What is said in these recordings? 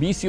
20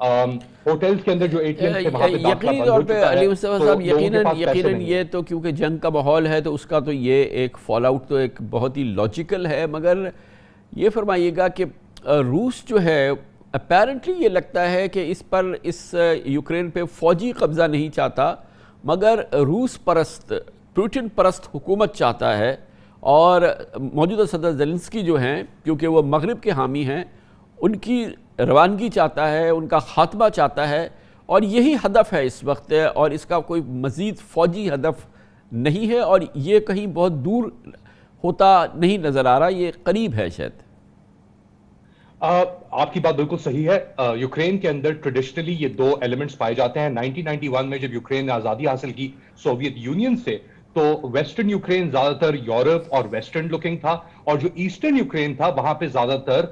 hotels کے اندر جو ATM تھے وہاں پہ یقینی طور پہ علی مصطفیٰ صاحب یقیناً یہ تو کیونکہ جنگ کا ماحول ہے تو اس کا تو یہ ایک فال آؤٹ تو ایک بہت ہی لاجیکل ہے، مگر یہ فرمائیے گا کہ روس جو ہے اپیرنٹلی یہ لگتا ہے کہ اس یوکرین پہ فوجی قبضہ نہیں چاہتا، مگر روس پرست پوٹن پرست حکومت چاہتا ہے، اور موجودہ صدر زیلنسکی جو ہیں کیونکہ وہ مغرب کے حامی ہیں ان کی روانگی چاہتا ہے، ان کا خاتمہ چاہتا ہے، اور یہی ہدف ہے اس وقت، اور اس کا کوئی مزید فوجی ہدف نہیں ہے، اور یہ کہیں بہت دور ہوتا نہیں نظر آ رہا، یہ قریب ہے شاید۔ آپ کی بات بالکل صحیح ہے۔ یوکرین کے اندر ٹریڈیشنلی یہ دو ایلیمنٹس پائے جاتے ہیں۔ 1991 میں جب یوکرین نے آزادی حاصل کی سوویت یونین سے، تو ویسٹرن یوکرین زیادہ تر یورپ اور ویسٹرن لکنگ تھا، اور جو ایسٹرن یوکرین تھا وہاں پہ زیادہ تر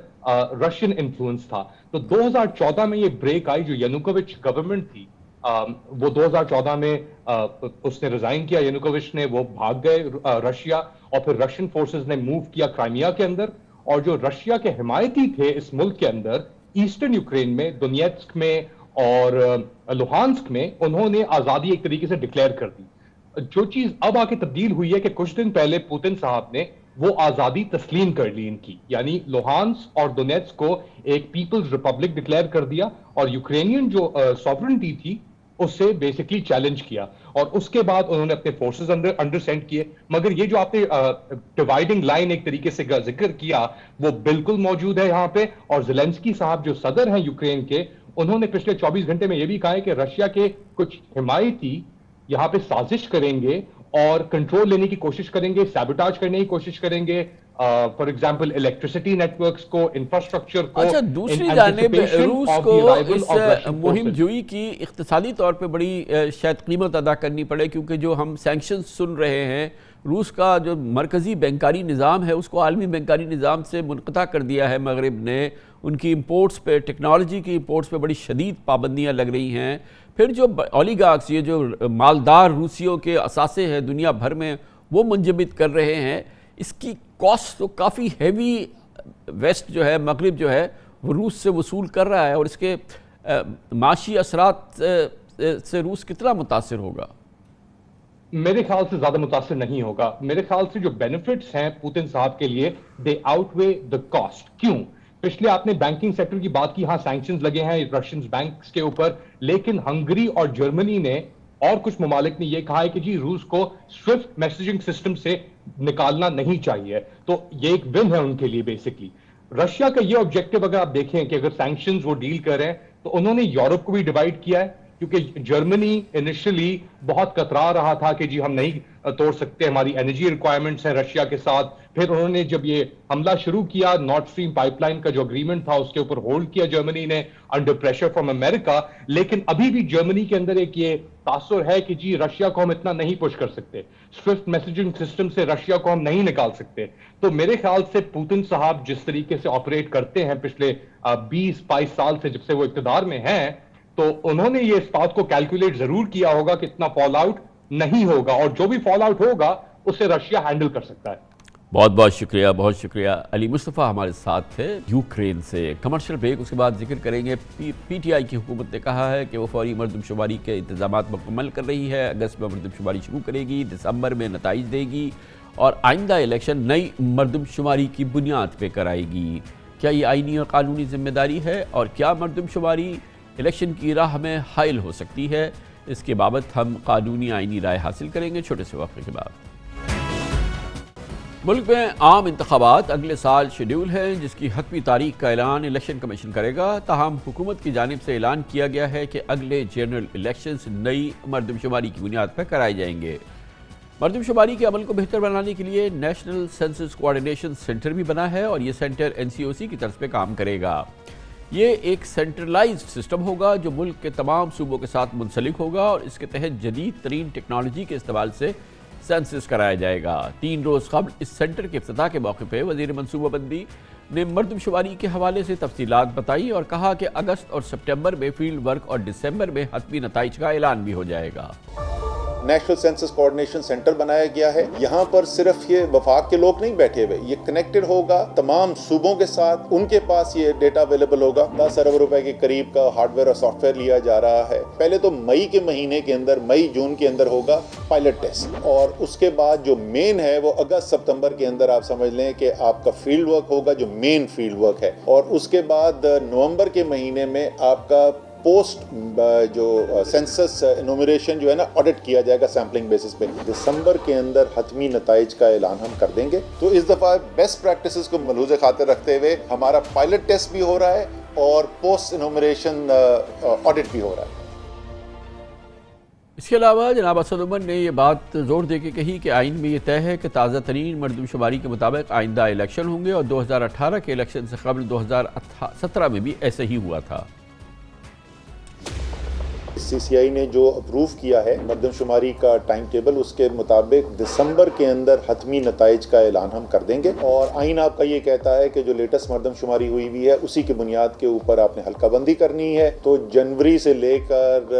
رشین انفلوئنس تھا۔ تو 2014 میں یہ بریک آئی، جو ینوکووچ گورنمنٹ تھی وہ 2014 میں اس نے ریزائن کیا، ینوکووچ نے، وہ بھاگ گئے رشیا، اور پھر رشین فورسز نے موو کیا کرائمیا کے اندر، اور جو رشیا کے حمایتی تھے اس ملک کے اندر ایسٹرن یوکرین میں، دونیتسک میں اور لوہانسک میں، انہوں نے آزادی ایک طریقے سے ڈکلیئر کر دی۔ جو چیز اب آ کے تبدیل ہوئی ہے کہ کچھ دن پہلے پوتن صاحب نے وہ آزادی تسلیم کر لی ان کی، یعنی لوہانس اور دونیتسک کو ایک پیپلز ریپبلک ڈکلیئر کر دیا، اور یوکرینین جو سوورنٹی تھی اس سے بیسکلی چیلنج کیا، اور اس کے بعد انہوں نے اپنے فورسز انڈر سینڈ کیے۔ مگر یہ جو آپ نے ڈیوائڈنگ لائن ایک طریقے سے ذکر کیا وہ بالکل موجود ہے یہاں پہ، اور زیلنسکی صاحب جو صدر ہیں یوکرین کے، انہوں نے پچھلے 24 گھنٹے میں یہ بھی کہا ہے کہ رشیا کے کچھ حمایتی یہاں پہ سازش کریں گے اور کنٹرول لینے کی کوشش کریں گے، سیبوٹاج کرنے کی کوشش کریں گے، for example electricity networks کو، انفراسٹرکچر کو۔ اچھا، دوسری جانب روس کو اس مہم جوئی کی اقتصادی طور پہ بڑی شاید قیمت ادا کرنی پڑے، کیونکہ جو ہم سینکشنز سن رہے ہیں، روس کا جو مرکزی بینکاری نظام ہے اس کو عالمی بینکاری نظام سے منقطع کر دیا ہے مغرب نے، ان کی امپورٹس پہ، ٹیکنالوجی کی امپورٹس پہ بڑی شدید پابندیاں لگ رہی ہیں، پھر جو اولیگارکس، یہ جو مالدار روسیوں کے اثاثے ہیں دنیا بھر میں، وہ منجمد کر رہے ہیں، اس کی کاسٹ تو کافی ہیوی ویسٹ جو ہے، مغرب جو ہے، وہ روس سے وصول کر رہا ہے، اور اس کے معاشی اثرات سے روس کتنا متاثر ہوگا؟ میرے خیال سے زیادہ متاثر نہیں ہوگا۔ میرے خیال سے جو بینیفٹس ہیں پوتن صاحب کے لیے، دے آؤٹ وے دا کاسٹ۔ کیوں؟ پچھلے آپ نے بینکنگ سیکٹر کی بات کی، ہاں سینکشنز لگے ہیں رشین بینکس کے اوپر، لیکن ہنگری اور جرمنی نے اور کچھ ممالک نے یہ کہا ہے کہ جی روس کو سوئفٹ میسیجنگ سسٹم سے نکالنا نہیں چاہیے، تو یہ ایک ون ہے ان کے لیے بیسکلی۔ رشیا کا یہ آبجیکٹو اگر آپ دیکھیں کہ اگر سینکشنز وہ ڈیل کر رہے ہیں تو انہوں نے یورپ کو بھی ڈیوائیڈ کیا ہے، کیونکہ جرمنی انیشلی بہت کترا رہا تھا کہ جی ہم نہیں توڑ سکتے، ہماری انرجی ریکوائرمنٹس ہیں رشیا کے ساتھ۔ پھر انہوں نے جب یہ حملہ شروع کیا، نارڈ سٹریم پائپ لائن کا جو اگریمنٹ تھا اس کے اوپر ہولڈ کیا جرمنی نے انڈر پریشر فرام امریکہ، لیکن ابھی بھی جرمنی کے اندر ایک یہ تاثر ہے کہ جی رشیا کو ہم اتنا نہیں پش کر سکتے، سوئفٹ میسیجنگ سسٹم سے رشیا کو ہم نہیں نکال سکتے۔ تو میرے خیال سے پوتن صاحب جس طریقے سے آپریٹ کرتے ہیں پچھلے 20-22 سال سے جب سے وہ اقتدار میں ہیں، تو انہوں نے یہ اس بات کو کیلکولیٹ ضرور کیا ہوگا کہ اتنا فال آؤٹ نہیں ہوگا، اور جو بھی فال آؤٹ ہوگا اسے رشیا ہینڈل کر سکتا ہے۔ بہت بہت شکریہ، بہت شکریہ۔ علی مصطفیٰ ہمارے ساتھ تھے یوکرین سے۔ کمرشل بریک، اس کے بعد ذکر کریں گے پی ٹی آئی کی حکومت نے کہا ہے کہ وہ فوری مردم شماری کے انتظامات مکمل کر رہی ہے، اگست میں مردم شماری شروع کرے گی، دسمبر میں نتائج دے گی، اور آئندہ الیکشن نئی مردم شماری کی بنیاد پہ کرائے گی۔ کیا یہ آئینی اور قانونی ذمہ داری ہے، اور کیا مردم شماری الیکشن کی راہ میں حائل ہو سکتی ہے؟ اس کے بابت ہم قانونی آئینی رائے حاصل کریں گے چھوٹے سے وقفے کے بعد۔ ملک میں عام انتخابات اگلے سال شیڈول ہیں، جس کی حتمی تاریخ کا اعلان الیکشن کمیشن کرے گا، تاہم حکومت کی جانب سے اعلان کیا گیا ہے کہ اگلے جنرل الیکشنز نئی مردم شماری کی بنیاد پر کرائے جائیں گے۔ مردم شماری کے عمل کو بہتر بنانے کے لیے نیشنل سینسس کوآرڈینیشن سینٹر بھی بنا ہے، اور یہ سینٹر NCOC کی طرز پہ کام کرے گا۔ یہ ایک سینٹرلائزڈ سسٹم ہوگا جو ملک کے تمام صوبوں کے ساتھ منسلک ہوگا، اور اس کے تحت جدید ترین ٹیکنالوجی کے استعمال سے سینسس کرایا جائے گا۔ 3 روز قبل اس سینٹر کے افتتاح کے موقع پہ وزیر منصوبہ بندی نے مردم شماری کے حوالے سے تفصیلات بتائی، اور کہا کہ اگست اور سپٹمبر میں فیلڈ ورک اور دسمبر میں حتمی نتائج کا اعلان بھی ہو جائے گا۔ نیشنل سینسس کوآرڈینیشن سینٹر بنایا گیا ہے. یہاں پر صرف یہ وفاق کے لوگ نہیں بیٹھے ہوئے, یہ کنیکٹڈ ہوگا تمام صوبوں کے ساتھ, ان کے پاس یہ ڈیٹا اویلیبل ہوگا. 10 ارب روپے کے قریب کا ہارڈ ویئر اور سافٹ ویئر لیا جا رہا ہے. پہلے تو مئی کے مہینے کے اندر, مئی جون کے اندر ہوگا پائلٹ ٹیسٹ, اور اس کے بعد جو مین ہے وہ اگست ستمبر کے اندر آپ سمجھ لیں کہ آپ کا فیلڈ ورک ہوگا, جو مین فیلڈ ورک ہے. اور اس کے بعد نومبر کے مہینے میں آپ کا پوسٹ جو سینسس انومریشن جو ہے نا آڈٹ کیا جائے گا سیمپلنگ بیسس پہ. دسمبر کے اندر حتمی نتائج کا اعلان ہم کر دیں گے. تو اس دفعہ بیسٹ پریکٹسز کو ملحوظ خاطر رکھتے ہوئے ہمارا پائلٹ ٹیسٹ بھی ہو رہا ہے اور پوسٹ انومریشن آڈٹ بھی ہو رہا ہے. اس کے علاوہ جناب اسد عمر نے یہ بات زور دے کے کہی کہ آئین میں یہ طے ہے کہ تازہ ترین مردم شماری کے مطابق آئندہ الیکشن ہوں گے, اور 2018 کے الیکشن سے قبل 2017 میں بھی ایسے ہی ہوا تھا. سی سی آئی نے جو اپروو کیا ہے مردم شماری کا ٹائم ٹیبل, اس کے مطابق دسمبر کے اندر حتمی نتائج کا اعلان ہم کر دیں گے. اور آئین آپ کا یہ کہتا ہے کہ جو لیٹسٹ مردم شماری ہوئی بھی ہے اسی کی بنیاد کے اوپر آپ نے حلقہ بندی کرنی ہے. تو جنوری سے لے کر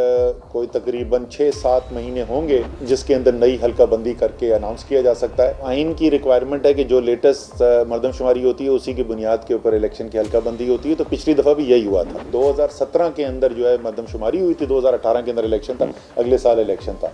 کوئی تقریباً 6-7 مہینے ہوں گے جس کے اندر نئی حلقہ بندی کر کے اناؤنس کیا جا سکتا ہے. آئین کی ریکوائرمنٹ ہے کہ جو لیٹسٹ مردم شماری ہوتی ہے اسی کی بنیاد کے اوپر الیکشن کی حلقہ بندی ہوتی ہے. تو پچھلی دفعہ بھی یہی ہوا تھا. 2017 کے اندر جو ہے مردم شماری ہوئی تھی, 2018 کے اندر الیکشن تھا, اگلے سال الیکشن تھا.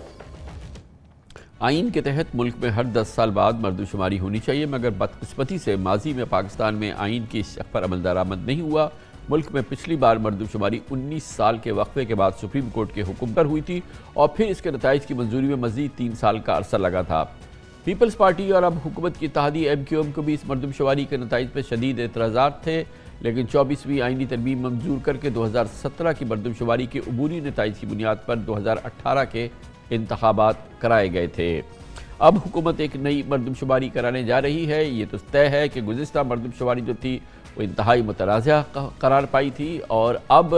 آئین کے تحت ملک میں ہر 10 سال بعد مردم شماری ہونی چاہیے, مگر بدقسمتی سے ماضی میں پاکستان میں آئین کی اس پر عمل درآمد نہیں ہوا. ملک میں پچھلی بار مردم شماری 19 سال کے وقفے کے بعد سپریم کورٹ کے حکم پر ہوئی تھی, اور پھر اس کے نتائج کی منظوری میں مزید 3 سال کا عرصہ لگا تھا. پیپلز پارٹی اور اب حکومت کی اتحادی ایم کیو ایم کو بھی اس مردم شماری کے نتائج پر شدید اعتراضات تھے, لیکن 24ویں آئینی ترمیم منظور کر کے 2017 کی مردم شماری کے عبوری نتائج کی بنیاد پر 2018 کے انتخابات کرائے گئے تھے. اب حکومت ایک نئی مردم شماری کرانے جا رہی ہے. یہ تو طے ہے کہ گزشتہ مردم شماری جو تھی وہ انتہائی متنازع قرار پائی تھی, اور اب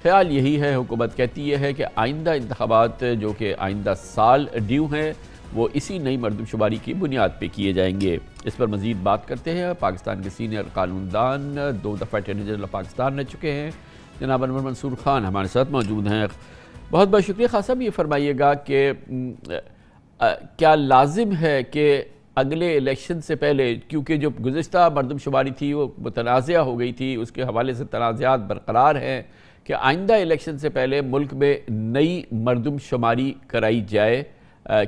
خیال یہی ہے, حکومت کہتی یہ ہے کہ آئندہ انتخابات جو کہ آئندہ سال ڈیو ہیں وہ اسی نئی مردم شماری کی بنیاد پہ کیے جائیں گے. اس پر مزید بات کرتے ہیں پاکستان کے سینئر قانون دان, 2 دفعہ اٹارنی جنرل آف پاکستان رہ چکے ہیں, جناب انور منصور خان ہمارے ساتھ موجود ہیں. بہت بہت شکریہ. خان صاحب, یہ فرمائیے گا کہ کیا لازم ہے کہ اگلے الیکشن سے پہلے, کیونکہ جو گزشتہ مردم شماری تھی وہ متنازع ہو گئی تھی, اس کے حوالے سے تنازعات برقرار ہیں, کہ آئندہ الیکشن سے پہلے ملک میں نئی مردم شماری کرائی جائے؟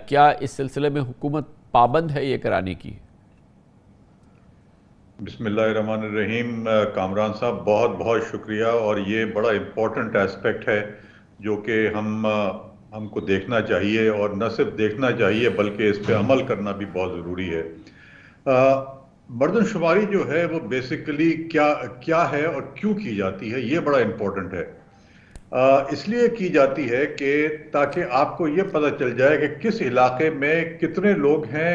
کیا اس سلسلے میں حکومت پابند ہے یہ کرانے کی؟ بسم اللہ الرحمن الرحیم. کامران صاحب بہت بہت شکریہ, اور یہ بڑا امپورٹنٹ ایسپیکٹ ہے جو کہ ہم کو دیکھنا چاہیے, اور نہ صرف دیکھنا چاہیے بلکہ اس پہ عمل کرنا بھی بہت ضروری ہے. مردم شماری جو ہے وہ بیسیکلی کیا ہے اور کیوں کی جاتی ہے, یہ بڑا امپورٹنٹ ہے. اس لیے کی جاتی ہے کہ تاکہ آپ کو یہ پتہ چل جائے کہ کس علاقے میں کتنے لوگ ہیں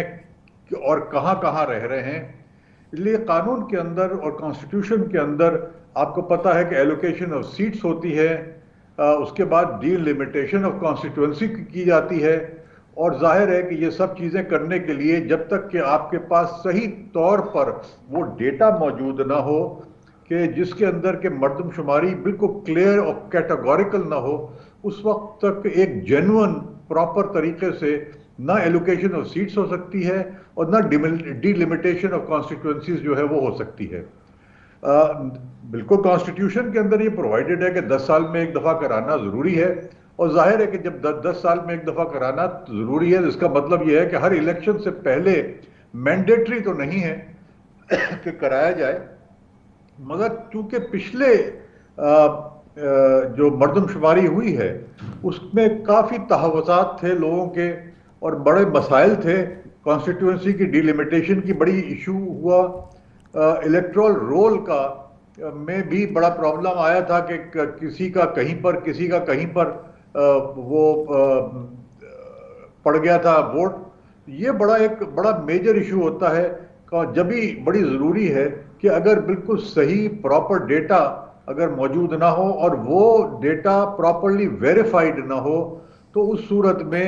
اور کہاں کہاں رہ رہے ہیں. اس لیے قانون کے اندر اور کانسٹیٹیوشن کے اندر آپ کو پتہ ہے کہ ایلوکیشن آف سیٹس ہوتی ہے, اس کے بعد ڈی لمیٹیشن آف کانسٹیٹوئنسی کی جاتی ہے. اور ظاہر ہے کہ یہ سب چیزیں کرنے کے لیے جب تک کہ آپ کے پاس صحیح طور پر وہ ڈیٹا موجود نہ ہو کہ جس کے اندر کہ مردم شماری بالکل کلیئر اور کیٹاگوریکل نہ ہو, اس وقت تک ایک جینون پراپر طریقے سے نہ ایلوکیشن آف سیٹس ہو سکتی ہے اور نہ ڈی لمیٹیشن آف کانسٹیٹوئنسیز جو ہے وہ ہو سکتی ہے. بالکل کانسٹیٹیوشن کے اندر یہ پرووائڈڈ ہے کہ 10 سال میں ایک دفعہ کرانا ضروری ہے, اور ظاہر ہے کہ جب 10 سال میں ایک دفعہ کرانا ضروری ہے, اس کا مطلب یہ ہے کہ ہر الیکشن سے پہلے مینڈیٹری تو نہیں ہے کہ کرایا جائے, مگر چونکہ پچھلے جو مردم شماری ہوئی ہے اس میں کافی تحفظات تھے لوگوں کے اور بڑے مسائل تھے. کانسٹیٹوئنسی کی ڈی لمیٹیشن کی بڑی ایشو ہوا, الیکٹرول رول کا میں بھی بڑا پرابلم آیا تھا کہ کسی کا کہیں پر کسی کا کہیں پر وہ پڑ گیا تھا ووٹ. یہ بڑا میجر ایشو ہوتا ہے, جب بھی بڑی ضروری ہے کہ اگر بالکل صحیح پراپر ڈیٹا اگر موجود نہ ہو اور وہ ڈیٹا پراپرلی ویریفائڈ نہ ہو تو اس صورت میں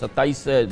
27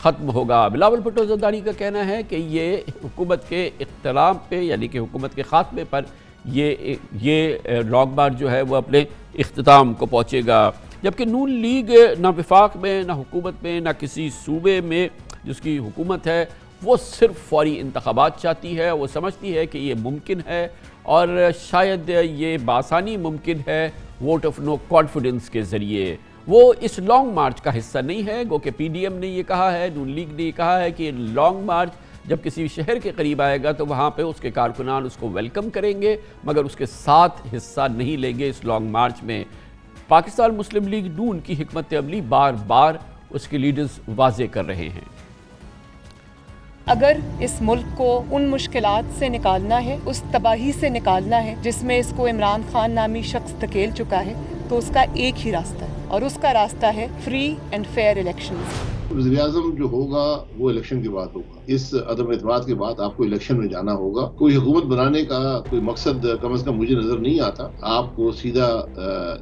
ختم ہوگا۔ بلاول بھٹو زرداری کا کہنا ہے کہ یہ حکومت کے اختتام پہ یعنی کہ حکومت کے خاتمے پر یہ لانگ مارچ جو ہے وہ اپنے اختتام کو پہنچے گا، جبکہ نون لیگ نہ وفاق میں نہ حکومت میں نہ کسی صوبے میں جس کی حکومت ہے وہ صرف فوری انتخابات چاہتی ہے۔ وہ سمجھتی ہے کہ یہ ممکن ہے اور شاید یہ بآسانی ممکن ہے ووٹ آف نو کانفیڈنس کے ذریعے۔ وہ اس لانگ مارچ کا حصہ نہیں ہے، گو کہ پی ڈی ایم نے یہ کہا ہے، نون لیگ نے یہ کہا ہے کہ لانگ مارچ جب کسی شہر کے قریب آئے گا تو وہاں پہ اس کے کارکنان اس کو ویلکم کریں گے، مگر اس کے ساتھ حصہ نہیں لیں گے اس لانگ مارچ میں۔ پاکستان مسلم لیگ نون کی حکمت عملی بار بار اس کے لیڈرز واضح کر رہے ہیں۔ اگر اس ملک کو ان مشکلات سے نکالنا ہے، اس تباہی سے نکالنا ہے جس میں اس کو عمران خان نامی شخص دھکیل چکا ہے، تو اس کا ایک ہی راستہ ہے اور اس کا راستہ ہے فری اینڈ فیئر الیکشنز۔ وزیر اعظم جو ہوگا وہ الیکشن کے بعد ہوگا۔ اس عدم اعتماد کے بعد آپ کو الیکشن میں جانا ہوگا۔ کوئی حکومت بنانے کا کوئی مقصد کم از کم مجھے نظر نہیں آتا۔ آپ کو سیدھا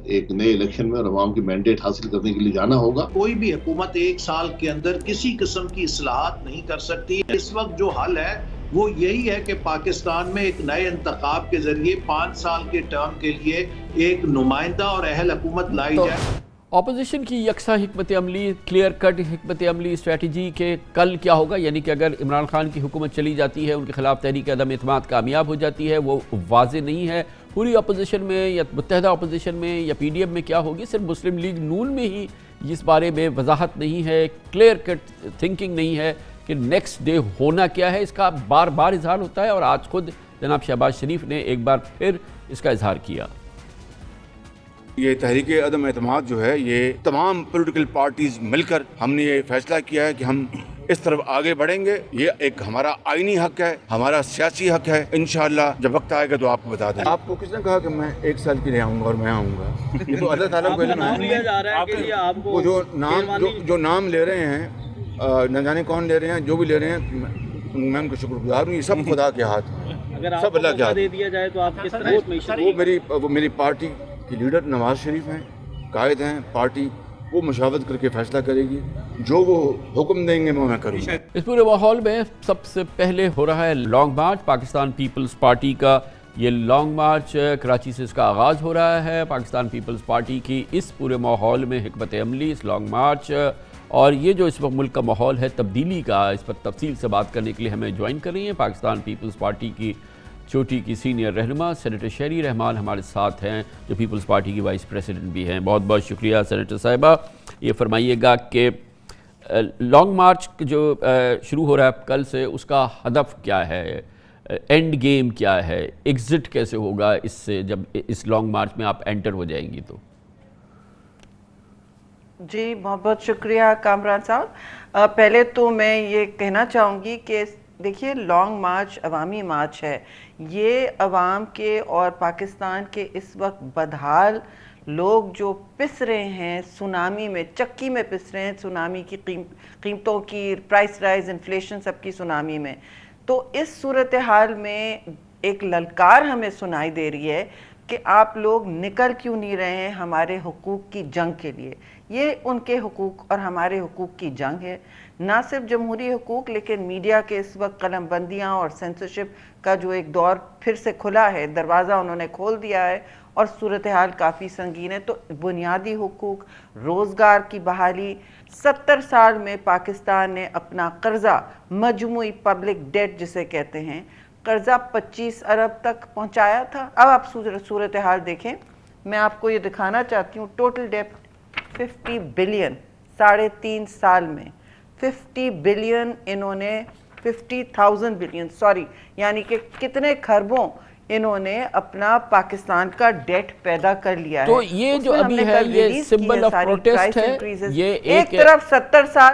ایک نئے الیکشن میں اور عوام کی مینڈیٹ حاصل کرنے کے لیے جانا ہوگا۔ کوئی بھی حکومت ایک سال کے اندر کسی قسم کی اصلاحات نہیں کر سکتی۔ اس وقت جو حل ہے وہ یہی ہے کہ پاکستان میں ایک نئے انتخاب کے ذریعے 5 سال کے ٹرم کے لیے ایک نمائندہ اور اہل حکومت لائی جائے۔ اپوزیشن کی یکساں حکمت عملی، کلیئر کٹ حکمت عملی اسٹریٹجی کے کل کیا ہوگا، یعنی کہ اگر عمران خان کی حکومت چلی جاتی ہے، ان کے خلاف تحریک عدم اعتماد کامیاب ہو جاتی ہے، وہ واضح نہیں ہے۔ پوری اپوزیشن میں یا متحدہ اپوزیشن میں یا پی ڈی ایم میں کیا ہوگی، صرف مسلم لیگ نون میں ہی اس بارے میں وضاحت نہیں ہے، کلیئر کٹ تھنکنگ نہیں ہے کہ نیکسٹ ڈے ہونا کیا ہے۔ اس کا بار بار اظہار ہوتا ہے اور آج خود جناب شہباز شریف نے ایک بار پھر اس کا اظہار کیا۔ یہ تحریک عدم اعتماد جو ہے، یہ تمام پولیٹیکل پارٹیز مل کر ہم نے یہ فیصلہ کیا ہے کہ ہم اس طرف آگے بڑھیں گے۔ یہ ایک ہمارا آئینی حق ہے، ہمارا سیاسی حق ہے۔ انشاءاللہ جب وقت آئے گا تو آپ کو بتا دیں گے۔ آپ کو کس نے کہا کہ میں 1 سال کے لیے آؤں گا اور میں آؤں گا؟ یہ تو اللہ تعالیٰ کو علم ہے۔ وہ جو نام لے رہے ہیں، نہ جانے کون لے رہے ہیں، جو بھی لے رہے ہیں، میں ان کو شکر گزار ہوں۔ یہ سب خدا کے ہاتھ ہے، سب اللہ کے ہاتھ دے دیا جائے تو آپ کس طرح؟ وہ میری پارٹی کی لیڈر نواز شریف ہیں، قائد ہیں پارٹی، وہ مشاورت کر کے فیصلہ کرے گی، جو وہ حکم دیں گے میں کروں گا۔ اس پورے ماحول میں سب سے پہلے ہو رہا ہے long march. Pakistan peoples party کا یہ لانگ مارچ کراچی سے اس کا آغاز ہو رہا ہے۔ پاکستان پیپلز پارٹی کی اس پورے ماحول میں حکمت عملی، اس لانگ مارچ اور یہ جو اس وقت ملک کا ماحول ہے تبدیلی کا، اس پر تفصیل سے بات کرنے کے لیے ہمیں جوائن کر رہی ہیں پاکستان پیپلز پارٹی کی چوٹی کی سینئر رہنما سینیٹر شہری رحمان ہمارے ساتھ ہیں، جو پیپلز پارٹی کی وائس پریزیڈنٹ بھی ہیں۔ بہت بہت شکریہ سینیٹر صاحبہ۔ یہ فرمائیے گا کہ لانگ مارچ جو شروع ہو رہا ہے کل سے، اس کا ہدف کیا ہے، اینڈ گیم کیا ہے، ایگزٹ کیسے ہوگا اس سے جب اس لانگ مارچ میں آپ انٹر ہو جائیں گی تو؟ جی بہت بہت شکریہ کامران صاحب۔ پہلے تو میں یہ کہنا چاہوں گی کہ دیکھیے لانگ مارچ عوامی مارچ ہے۔ یہ عوام کے اور پاکستان کے اس وقت بدحال لوگ جو پس رہے ہیں سونامی میں، چکی میں پس رہے ہیں، سونامی کی قیمتوں کی پرائس رائز، انفلیشن سب کی سونامی میں، تو اس صورتحال میں ایک للکار ہمیں سنائی دے رہی ہے کہ آپ لوگ نکل کیوں نہیں رہے ہیں ہمارے حقوق کی جنگ کے لیے۔ یہ ان کے حقوق اور ہمارے حقوق کی جنگ ہے، نہ صرف جمہوری حقوق لیکن میڈیا کے اس وقت قلم بندیاں اور سینسرشپ کا جو ایک دور پھر سے کھلا ہے، دروازہ انہوں نے کھول دیا ہے اور صورتحال کافی سنگین ہے۔ تو بنیادی حقوق، روزگار کی بحالی، 70 سال میں پاکستان نے اپنا قرضہ، مجموعی پبلک ڈیٹ جسے کہتے ہیں، قرضہ 25 ارب تک پہنچایا تھا۔ اب آپ صورتحال دیکھیں، میں آپ کو یہ دکھانا چاہتی ہوں، ٹوٹل ڈیٹ 50 بلین، 3.5 سال میں 50 بلین انہوں نے 50,000 بلین یعنی کہ کتنے خربوں انہوں نے اپنا پاکستان کا ڈیٹ پیدا کر لیا ہے۔ تو یہ جو ابھی ہے یہ سمبل آف پروٹیسٹ ہے، یہ ایک طرف 70 سال۔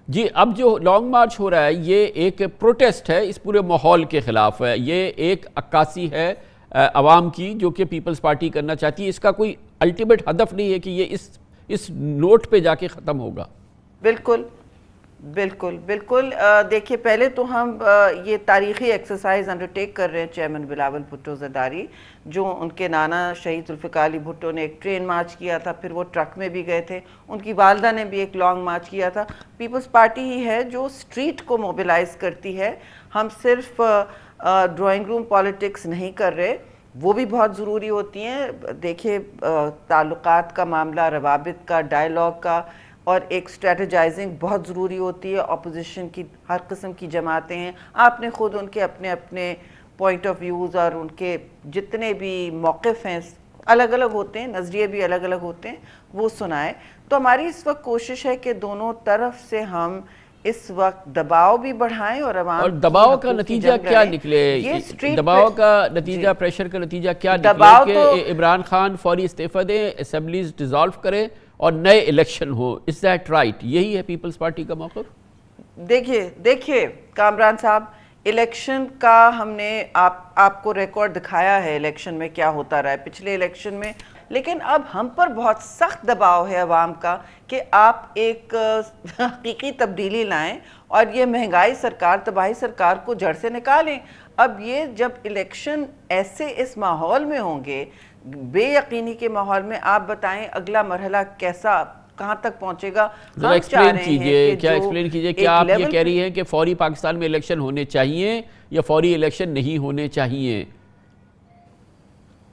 جی اب جو لانگ مارچ ہو رہا ہے یہ ایک پروٹیسٹ ہے اس پورے ماحول کے خلاف ہے، یہ ایک عکاسی ہے عوام کی جو کہ پیپلز پارٹی کرنا چاہتی ہے۔ اس کا کوئی الٹیمیٹ ہدف نہیں ہے کہ یہ اس نوٹ پہ جا کے ختم ہوگا۔ بالکل بالکل بالکل دیکھیے پہلے تو ہم یہ تاریخی ایکسرسائز انڈرٹیک کر رہے ہیں چیئرمین بلاول بھٹو زرداری، جو ان کے نانا شہید ذوالفقار علی بھٹو نے ایک ٹرین مارچ کیا تھا، پھر وہ ٹرک میں بھی گئے تھے، ان کی والدہ نے بھی ایک لانگ مارچ کیا تھا۔ پیپلز پارٹی ہی ہے جو اسٹریٹ کو موبلائز کرتی ہے، ہم صرف ڈرائنگ روم پالیٹکس نہیں کر رہے، وہ بھی بہت ضروری ہوتی ہیں۔ دیکھیں تعلقات کا معاملہ، روابط کا، ڈائیلاگ کا اور ایک اسٹریٹجائزنگ بہت ضروری ہوتی ہے۔ اپوزیشن کی ہر قسم کی جماعتیں ہیں، آپ نے خود ان کے اپنے اپنے پوائنٹ آف ویوز اور ان کے جتنے بھی موقف ہیں الگ الگ ہوتے ہیں، نظریے بھی الگ الگ ہوتے ہیں، وہ سنائیں۔ تو ہماری اس وقت کوشش ہے کہ دونوں طرف سے ہم اس وقت دباؤ بھی بڑھائیں اور عوام اور دباؤ کا نتیجہ کیا نکلے، دباؤ کا نتیجہ پریشر کا نتیجہ کیا نکلے کہ عمران خان فوری استعفیٰ دیں، اسمبلیز ڈیزالو کریں اور نئے election who, is that right؟ یہی ہے پیپلز پارٹی کا موقف؟ دیکھیے کامران صاحب، الیکشن کا ہم نے آپ کو ریکارڈ دکھایا ہے الیکشن میں کیا ہوتا رہا ہے پچھلے الیکشن میں، لیکن اب ہم پر بہت سخت دباؤ ہے عوام کا کہ آپ ایک حقیقی تبدیلی لائیں اور یہ مہنگائی سرکار، تباہی سرکار کو جڑ سے نکالیں۔ اب یہ جب الیکشن ایسے اس ماحول میں ہوں گے، بے یقینی کے ماحول میں، آپ بتائیں اگلا مرحلہ کیسا کہاں تک پہنچے گا؟ ایکسپلین کیجئے کیا آپ یہ کہہ رہی ہیں کہ فوری پاکستان میں الیکشن ہونے چاہیے یا فوری الیکشن نہیں ہونے چاہیے؟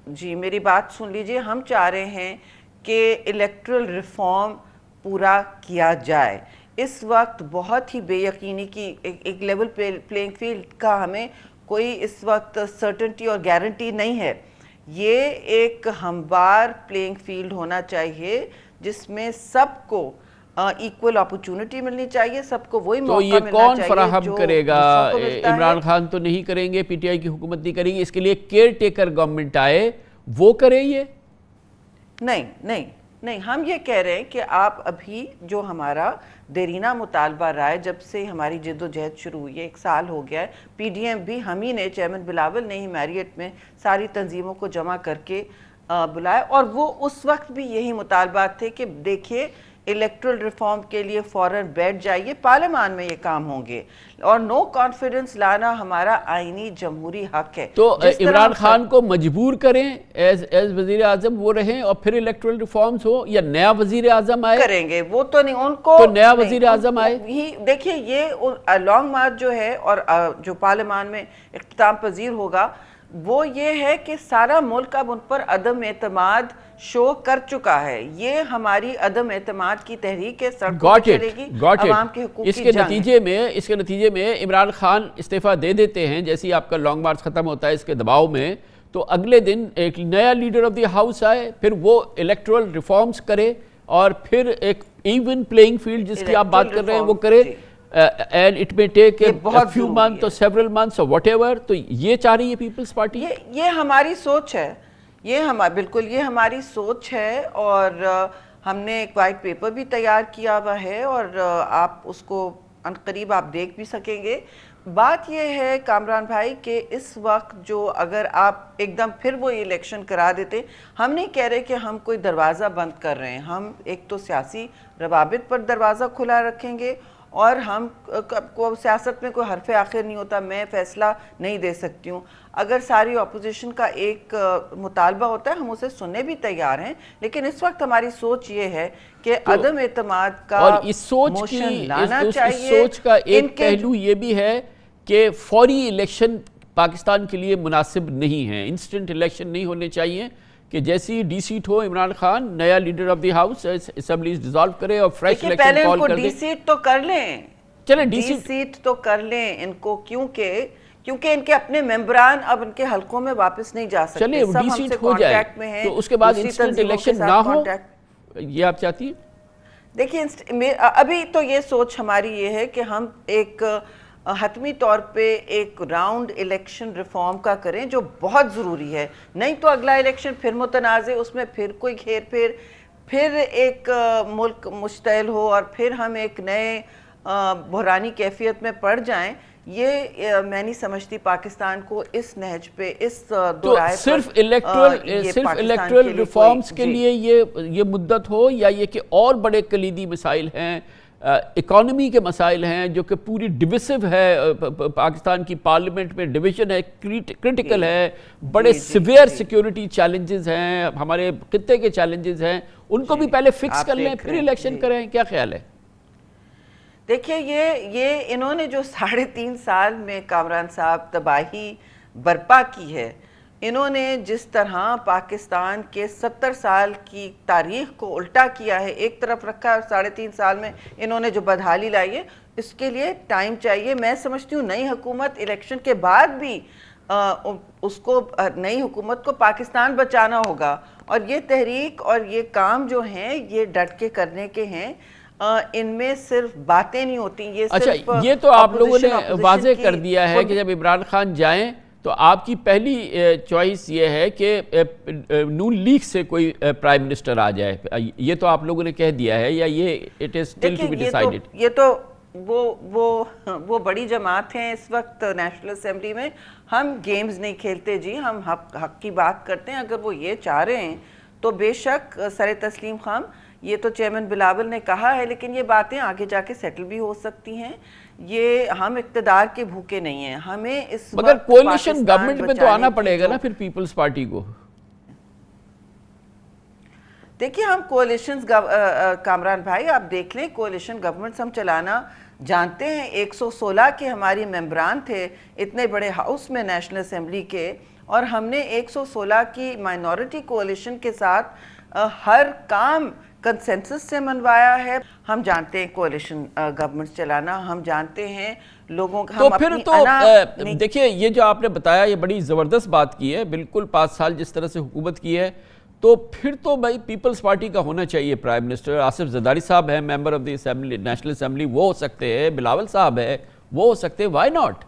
جی میری بات سن لیجئے، ہم چاہ رہے ہیں کہ الیکٹرل ریفارم پورا کیا جائے۔ اس وقت بہت ہی بے یقینی کی ایک لیول پلینگ فیلڈ کا ہمیں کوئی اس وقت سرٹنٹی اور گارنٹی نہیں ہے۔ یہ ایک ہموار پلینگ فیلڈ ہونا چاہیے جس میں سب کو ایکول اپورچونٹی ملنی چاہیے، سب کو وہی موقع ملنا چاہیے۔ تو یہ کون فراہم کرے گا؟ عمران خان تو نہیں کریں گے، پی ٹی آئی کی حکومت نہیں کریں گی، اس کے لیے کیئر ٹیکر گورنمنٹ آئے وہ کرے یہ؟ نہیں، ہم یہ کہہ رہے ہیں کہ آپ ابھی جو ہمارا دیرینہ مطالبہ رہا ہے، جب سے ہماری جد و جہد شروع ہوئی ہے، 1 سال ہو گیا ہے، پی ڈی ایم بھی ہم ہی نے، چیئرمین بلاول نے ہی میریٹ میں ساری تنظیموں کو جمع کر کے بلائے، اور وہ اس وقت بھی یہی مطالبات تھے کہ دیکھیے الیکٹرل ریفارم کے لیے فوراً بیٹھ جائیے، پارلیمان میں یہ کام ہوں گے، اور نو کانفیڈنس لانا ہمارا آئینی جمہوری حق ہے۔ تو عمران خان کو مجبور کریں ایز وزیر اعظم وہ رہیں اور پھر الیکٹرل ریفارمز ہو، یا نیا وزیر اعظم آئے؟ کریں گے وہ تو نہیں، ان کو تو نیا وزیر اعظم آئے۔ دیکھیے یہ لانگ مارچ جو ہے اور جو پارلیمان میں اختتام پذیر ہوگا، وہ یہ ہے کہ سارا ملک اب ان پر عدم اعتماد شو کر چکا ہے۔ یہ ہماری عدم اعتماد کی تحریک ہے، سڑکوں پر چلے گی، عوام کے حقوق کی جنگ ہے۔ اس کے نتیجے میں عمران خان استعفیٰ دے دیتے ہیں، جیسے ہی آپ کا لانگ مارچ ختم ہوتا ہے اس کے دباؤ میں، تو اگلے دن ایک نیا لیڈر آف دی ہاؤس آئے، پھر وہ الیکٹرل ریفارمز کرے اور پھر ایک ایون پلینگ فیلڈ جس کی آپ بات کر رہے ہیں وہ کرے، and it may take a few months or several months or whatever۔ تو یہ چاہ رہی ہے پیپلز پارٹی؟ یہ ہماری سوچ ہے، بالکل یہ ہماری سوچ ہے، اور ہم نے ایک وائٹ پیپر بھی تیار کیا ہوا ہے، اور آپ اس کو عنقریب آپ دیکھ بھی سکیں گے۔ بات یہ ہے کامران بھائی کہ اس وقت جو اگر آپ ایک دم پھر وہ الیکشن کرا دیتے، ہم نہیں کہہ رہے کہ ہم کوئی دروازہ بند کر رہے ہیں، ہم ایک تو سیاسی روابط پر دروازہ کھلا رکھیں گے، اور ہم کو سیاست میں کوئی حرف آخر نہیں ہوتا، میں فیصلہ نہیں دے سکتی ہوں۔ اگر ساری اپوزیشن کا ایک مطالبہ ہوتا ہے ہم اسے سننے بھی تیار ہیں، لیکن اس وقت ہماری سوچ یہ ہے کہ عدم اعتماد کا موشن لانا چاہیے۔ اس سوچ کا ایک پہلو یہ بھی ہے کہ فوری الیکشن پاکستان کے لیے مناسب نہیں ہے، انسٹنٹ الیکشن نہیں ہونے چاہیے، کہ جیسی ڈی سیٹ ہو عمران خان نیا leader of the house assemblies dissolve کرے اور فریش الیکشن کال کر دے۔ پہلے ان کو ڈی سیٹ تو کر لیں، چلیں ڈی سیٹ تو کر لیں ان کو، کیونکہ ان کے اپنے ممبران اب ان کے حلقوں میں واپس نہیں جا سکتے، چلیں ڈی سیٹ ہو جائے تو اس کے بعد انسٹنٹ الیکشن نہ ہو، یہ آپ چاہتی ہیں؟ دیکھیں ابھی تو یہ سوچ ہماری یہ ہے کہ ہم ایک حتمی طور پہ ایک راؤنڈ الیکشن ریفارم کا کریں جو بہت ضروری ہے، نہیں تو اگلا الیکشن پھر متنازع، اس میں پھر کوئی پھر ایک ملک مشتعل ہو اور پھر ہم ایک نئے بحرانی کیفیت میں پڑ جائیں۔ یہ میں نہیں سمجھتی پاکستان کو اس نہج پہ، اس دورائے پر صرف الیکٹرل ریفارمز کے لیے یہ مدت ہو، یا یہ کہ اور بڑے کلیدی مسائل ہیں اکانومی کے مسائل ہیں جو کہ پوری ڈویسو ہے، پاکستان کی پارلیمنٹ میں ڈویژن ہے، کرٹیکل ہے، بڑے سیویئر سیکیورٹی چیلنجز ہیں، ہمارے خطے کے چیلنجز ہیں، ان کو بھی پہلے فکس کر لیں پھر الیکشن کریں، کیا خیال ہے؟ دیکھیے یہ انہوں نے جو 3.5 سال میں کامران صاحب تباہی برپا کی ہے، انہوں نے جس طرح پاکستان کے 70 سال کی تاریخ کو الٹا کیا ہے، ایک طرف رکھا ہے، 3.5 سال میں انہوں نے جو بدحالی لائی ہے، اس کے لیے ٹائم چاہیے۔ میں سمجھتی ہوں نئی حکومت الیکشن کے بعد بھی اس کو نئی حکومت کو پاکستان بچانا ہوگا، اور یہ تحریک اور یہ کام جو ہیں یہ ڈٹ کے کرنے کے ہیں، ان میں صرف باتیں نہیں ہوتی، یہ صرف اچھا یہ تو آپ لوگوں نے واضح کر دیا ہے کہ جب عمران خان جائیں تو آپ کی پہلی چوائس یہ ہے کہ نون لیگ سے کوئی پرائم منسٹر آ جائے، یہ تو آپ لوگوں نے کہہ دیا ہے، یا یہ it is still to be decided? یہ تو وہ بڑی جماعت ہیں اس وقت نیشنل اسمبلی میں، ہم گیمز نہیں کھیلتے جی، ہم حق کی بات کرتے ہیں۔ اگر وہ یہ چاہ رہے ہیں تو بے شک سر تسلیم خان، یہ تو چیئرمین بلاول نے کہا ہے، لیکن یہ باتیں آگے جا کے سیٹل بھی ہو سکتی ہیں۔ یہ ہم اقتدار کے بھوکے نہیں ہیں، ہمیں اس وقت مگر کولیشن گورنمنٹ میں تو آنا پڑے گا نا پھر پیپلز پارٹی کو۔ دیکھیے ہم کولیشنز کامران بھائی آپ دیکھ لیں، کولیشن گورنمنٹس ہم چلانا جانتے ہیں، 116 کے ہماری ممبران تھے اتنے بڑے ہاؤس میں نیشنل اسمبلی کے، اور ہم نے 116 کی مائنورٹی کولیشن کے ساتھ ہر کام کنسنسس سے منوایا ہے۔ ہم جانتے ہیں کولیشن گورنمنٹ چلانا، ہم جانتے ہیں لوگوں کا، تو پھر تو دیکھیں یہ جو آپ نے بتایا یہ بڑی زبردست بات کی ہے، بالکل 5 سال جس طرح سے حکومت کی ہے، تو پھر تو بھائی پیپلز پارٹی کا ہونا چاہیے پرائم منسٹر۔ آصف زرداری صاحب ہیں member of the assembly, national assembly, وہ ہو سکتے ہیں، بلاول صاحب ہے وہ ہو سکتے ہیں، وائی ناٹ؟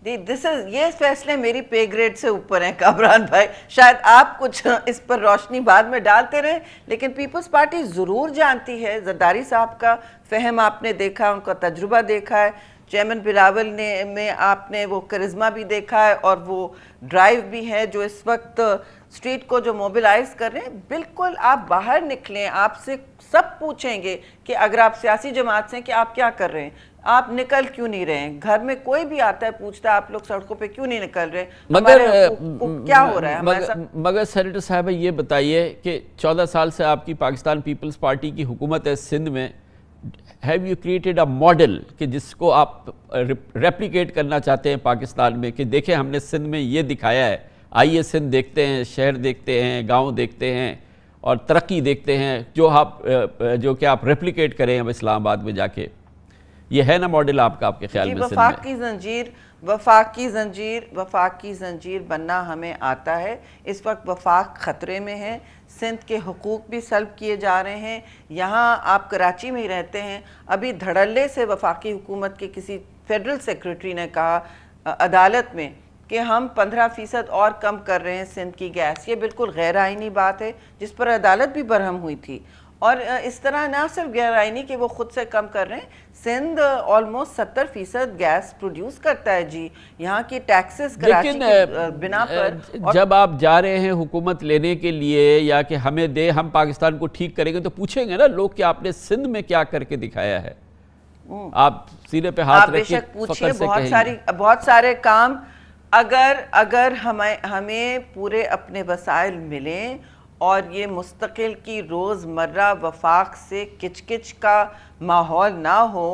یہ فیصلے میری پے گریڈ سے اوپر ہیں کامران بھائی، شاید آپ کچھ اس پر روشنی بعد میں ڈالتے رہیں، لیکن پیپلز پارٹی ضرور جانتی ہے۔ زرداری صاحب کا فہم آپ نے دیکھا، ان کا تجربہ دیکھا ہے، چیئرمین بلاول میں آپ نے وہ کرزمہ بھی دیکھا ہے، اور وہ ڈرائیو بھی ہے جو اس وقت اسٹریٹ کو جو موبلائز کر رہے ہیں۔ بالکل آپ باہر نکلیں، آپ سے سب پوچھیں گے کہ اگر آپ سیاسی جماعت سے ہیں کہ آپ کیا کر رہے ہیں، آپ نکل کیوں نہیں رہے ہیں؟ گھر میں کوئی بھی آتا ہے پوچھتا ہے آپ لوگ سڑکوں پہ کیوں نہیں نکل رہے، کیا ہو رہا ہے؟ مگر سینیٹر صاحب یہ بتائیے کہ 14 سال سے آپ کی پاکستان پیپلز پارٹی کی حکومت ہے سندھ میں، have you created a model کہ جس کو آپ ریپلیکیٹ کرنا چاہتے ہیں پاکستان میں، کہ دیکھیں ہم نے سندھ میں یہ دکھایا ہے، آئیے سندھ دیکھتے ہیں، شہر دیکھتے ہیں، گاؤں دیکھتے ہیں اور ترقی دیکھتے ہیں، جو کہ آپ ریپلیکیٹ کریں اب اسلام آباد میں جا کے، یہ ہے نا ماڈل آپ کا، آپ کے خیال میں؟ وفاقی زنجیر بننا ہمیں آتا ہے۔ اس وقت وفاق خطرے میں ہے، سندھ کے حقوق بھی سلب کیے جا رہے ہیں۔ یہاں آپ کراچی میں ہی رہتے ہیں، ابھی دھڑلے سے وفاقی حکومت کے کسی فیڈرل سیکریٹری نے کہا عدالت میں کہ ہم 15% اور کم کر رہے ہیں سندھ کی گیس۔ یہ بالکل غیر آئینی بات ہے جس پر عدالت بھی برہم ہوئی تھی، اور اس طرح نہ صرف غیر آئینی کہ وہ خود سے کم کر رہے ہیں، سندھ آلموسٹ 70% گیس پروڈیوس کرتا ہے جی، یہاں کی ٹیکسز کراچی کی بنا پر۔ جب آپ جا رہے ہیں حکومت لینے کے لیے یا کہ ہمیں دے ہم پاکستان کو ٹھیک کریں گے، تو پوچھیں گے نا لوگ کہ آپ نے سندھ میں کیا کر کے دکھایا ہے؟ آپ سینے پہ ہاتھ رکھ کے فخر سے کہیں۔ بہت سارے کام اگر ہمیں پورے اپنے وسائل ملیں اور یہ مستقل کی روز مرہ وفاق سے کچ کچ کا ماحول نہ ہو،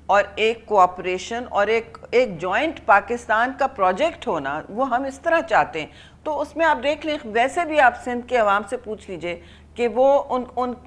اور ایک کوآپریشن اور ایک جوائنٹ پاکستان کا پروجیکٹ ہونا، وہ ہم اس طرح چاہتے ہیں، تو اس میں آپ دیکھ لیں، ویسے بھی آپ سندھ کے عوام سے پوچھ لیجئے کہ وہ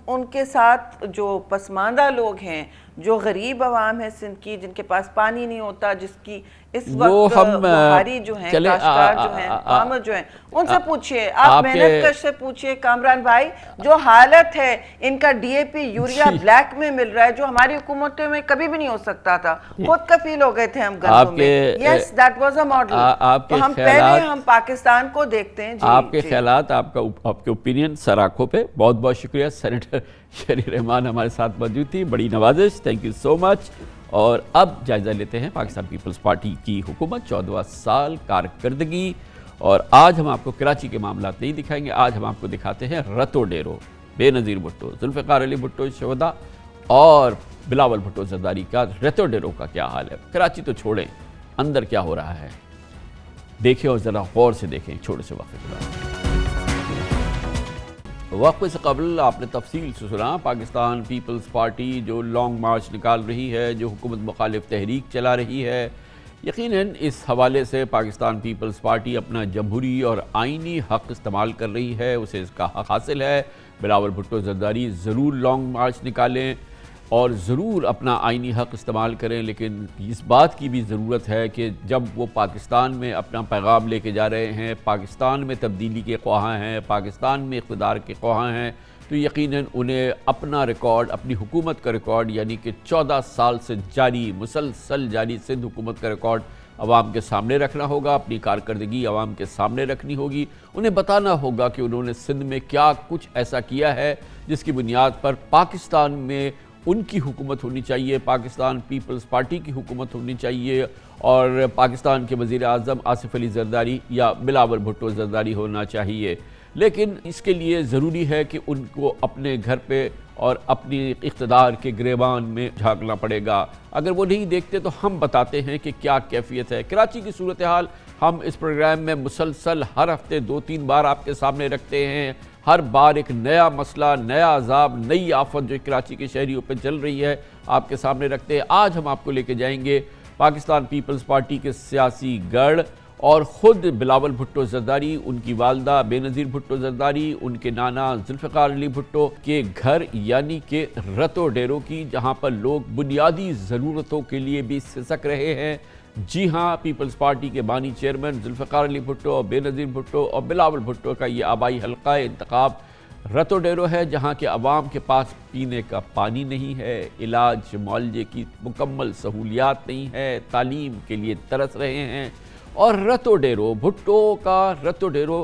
ان کے ساتھ جو پسماندہ لوگ ہیں، جو غریب عوام ہے سندھ کی، جن کے پاس پانی نہیں ہوتا، جس کی اس وقت بہاری جو ہیں، کاشتکار جو ہیں، فارمر جو ہیں، ان سے پوچھئے، آپ محنت کش سے پوچھئے کامران بھائی، جو حالت ہے ان کا D A P urea black میں مل رہا ہے، جو ہماری حکومتوں میں کبھی بھی نہیں ہو سکتا تھا، خود کفیل ہو گئے تھے ہم گندوں میں۔ Yes that was a model. ہم پہلے ہم پاکستان کو دیکھتے ہیں۔ آپ کے خیالات، آپ کے اوپینین سر آنکھوں پہ۔ بہت بہت شکریہ، سینیٹر شیری رحمان ہمارے ساتھ موجود تھی، بڑی نوازش، تھینک یو سو مچ۔ اور اب جائزہ لیتے ہیں پاکستان پیپلز پارٹی کی حکومت، 14 سال کارکردگی، اور آج ہم آپ کو کراچی کے معاملات نہیں دکھائیں گے، آج ہم آپ کو دکھاتے ہیں رتو ڈیرو۔ بے نظیر بھٹو، ذوالفقار علی بھٹو شہدا اور بلاول بھٹو زرداری کا ریتو ڈیرو کا کیا حال ہے؟ کراچی تو چھوڑیں، اندر کیا ہو رہا ہے دیکھیں اور ذرا غور سے دیکھیں چھوٹے سے وقفے کے بعد۔ وقفے سے قبل آپ نے تفصیل سے سنا پاکستان پیپلز پارٹی جو لانگ مارچ نکال رہی ہے، جو حکومت مخالف تحریک چلا رہی ہے۔ یقیناً اس حوالے سے پاکستان پیپلز پارٹی اپنا جمہوری اور آئینی حق استعمال کر رہی ہے، اسے اس کا حق حاصل ہے۔ بلاول بھٹو زرداری ضرور لانگ مارچ نکالیں اور ضرور اپنا آئینی حق استعمال کریں، لیکن اس بات کی بھی ضرورت ہے کہ جب وہ پاکستان میں اپنا پیغام لے کے جا رہے ہیں، پاکستان میں تبدیلی کے خواہاں ہیں، پاکستان میں اقتدار کے خواہاں ہیں، تو یقیناً انہیں اپنا ریکارڈ، اپنی حکومت کا ریکارڈ یعنی کہ 14 سال سے جاری مسلسل جاری سندھ حکومت کا ریکارڈ عوام کے سامنے رکھنا ہوگا، اپنی کارکردگی عوام کے سامنے رکھنی ہوگی، انہیں بتانا ہوگا کہ انہوں نے سندھ میں کیا کچھ ایسا کیا ہے جس کی بنیاد پر پاکستان میں ان کی حکومت ہونی چاہیے، پاکستان پیپلز پارٹی کی حکومت ہونی چاہیے اور پاکستان کے وزیر اعظم آصف علی زرداری یا بلاول بھٹو زرداری ہونا چاہیے۔ لیکن اس کے لیے ضروری ہے کہ ان کو اپنے گھر پہ اور اپنی اقتدار کے گریبان میں جھانکنا پڑے گا۔ اگر وہ نہیں دیکھتے تو ہم بتاتے ہیں کہ کیا کیفیت ہے۔ کراچی کی صورتحال ہم اس پروگرام میں مسلسل ہر ہفتے 2-3 بار آپ کے سامنے رکھتے ہیں، ہر بار ایک نیا مسئلہ، نیا عذاب، نئی آفت جو کراچی کے شہریوں پہ چل رہی ہے آپ کے سامنے رکھتے ہیں۔ آج ہم آپ کو لے کے جائیں گے پاکستان پیپلز پارٹی کے سیاسی گڑھ اور خود بلاول بھٹو زرداری، ان کی والدہ بے نظیر بھٹو زرداری، ان کے نانا ذوالفقار علی بھٹو کے گھر یعنی کہ رتو ڈیرو کی، جہاں پر لوگ بنیادی ضرورتوں کے لیے بھی سسک رہے ہیں۔ جی ہاں، پیپلز پارٹی کے بانی چیئرمین ذوالفقار علی بھٹو اور بے نظیر بھٹو اور بلاول بھٹو کا یہ آبائی حلقہ انتخاب رتو ڈیرو ہے، جہاں کے عوام کے پاس پینے کا پانی نہیں ہے، علاج معالجے کی مکمل سہولیات نہیں ہے، تعلیم کے لیے ترس رہے ہیں۔ اور رتو ڈیرو، بھٹو کا رتو ڈیرو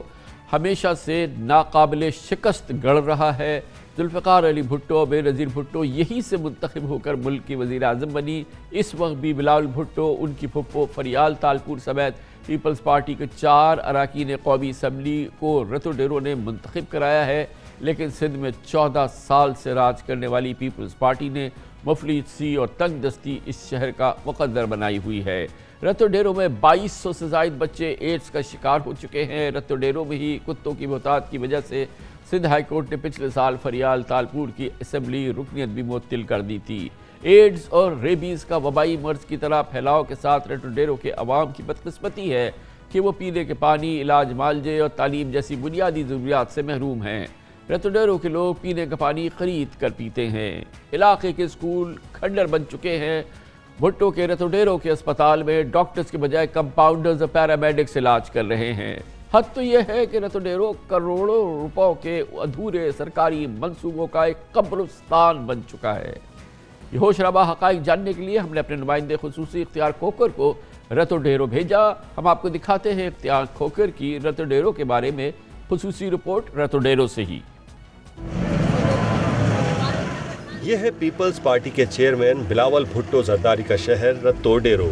ہمیشہ سے ناقابل شکست گڑھ رہا ہے۔ ذوالفقار علی بھٹو، بے نظیر بھٹو یہی سے منتخب ہو کر ملک کی وزیر اعظم بنی۔ اس وقت بھی بلاول بھٹو، ان کی پھپھو فریال تالپور سمیت پیپلز پارٹی کے 4 اراکین قومی اسمبلی کو رتو ڈیرو نے منتخب کرایا ہے، لیکن سندھ میں 14 سال سے راج کرنے والی پیپلز پارٹی نے مفلسی اور تنگ دستی اس شہر کا مقدر بنائی ہوئی ہے۔ رتو ڈیرو میں 2200 سے زائد بچے ایڈز کا شکار ہو چکے ہیں۔ رتو ڈیرو میں ہی کتوں کی بہتات کی وجہ سے سندھ ہائی کورٹ نے پچھلے سال فریال تالپور کی اسمبلی رکنیت بھی معطل کر دی تھی۔ ایڈز اور ریبیز کا وبائی مرض کی طرح پھیلاؤ کے ساتھ رتو ڈیرو کے عوام کی بدقسمتی ہے کہ وہ پینے کے پانی، علاج معالجے اور تعلیم جیسی بنیادی ضروریات سے محروم ہیں۔ رتو ڈیرو کے لوگ پینے کا پانی خرید کر پیتے ہیں۔ علاقے کے اسکول کھنڈر بن چکے ہیں۔ بھٹو کے رتو ڈیرو کے اسپتال میں ڈاکٹرز کے بجائے کمپاؤنڈرز اور پیرامیڈکس علاج کر رہے ہیں۔ حد تو یہ ہے کہ رتو ڈیرو کروڑوں روپوں کے ادھورے سرکاری منصوبوں کا ایک قبرستان بن چکا ہے۔ یہ ہوش ربا حقائق جاننے کے لیے ہم نے اپنے نمائندے خصوصی اختیار کھوکر کو رتو ڈیرو بھیجا۔ ہم آپ کو دکھاتے ہیں اختیار کھوکر کی رتو ڈیرو کے بارے میں خصوصی رپورٹ رتو ڈیرو سے ہی۔ یہ ہے پیپلز پارٹی کے چیئرمین بلاول بھٹو زرداری کا شہر رتو ڈیرو،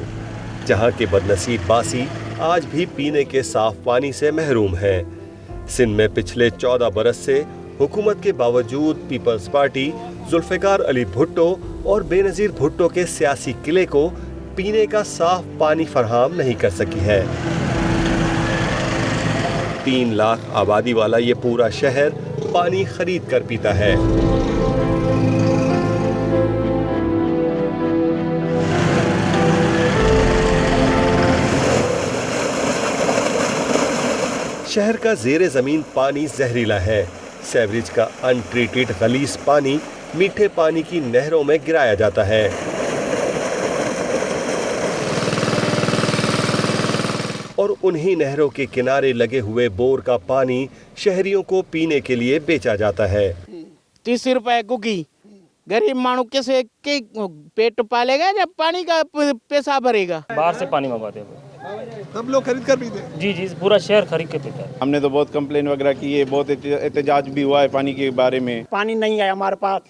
جہاں کے بدنصیب باسی آج بھی پینے کے صاف پانی سے محروم ہیں۔ سندھ میں پچھلے 14 برس سے حکومت کے باوجود پیپلز پارٹی ذوالفقار علی بھٹو اور بے نظیر بھٹو کے سیاسی قلعے کو پینے کا صاف پانی فراہم نہیں کر سکی ہے۔ 3 لاکھ آبادی والا یہ پورا شہر پانی خرید کر پیتا ہے۔ شہر کا زیر زمین پانی زہریلا ہے۔ سیوریج کا ان ٹریٹڈ غلیظ پانی میٹھے پانی کی نہروں میں گرایا جاتا ہے۔ اور انہی نہروں کے کنارے لگے ہوئے بور کا پانی شہریوں کو پینے کے لیے بیچا جاتا ہے۔ 30 روپے گگی، غریب مانو کیسے پیٹ پالے گا جب پانی کا پیسہ بھرے گا؟ باہر سے پانی منگواتے ہیں، سب لوگ خرید کر پیتے ہیں۔ جی پورا شہر خرید کے پیتا ہے۔ ہم نے تو بہت کمپلین وغیرہ کی ہے، بہت احتجاج بھی ہوا ہے پانی کے بارے میں۔ پانی نہیں ہے ہمارے پاس،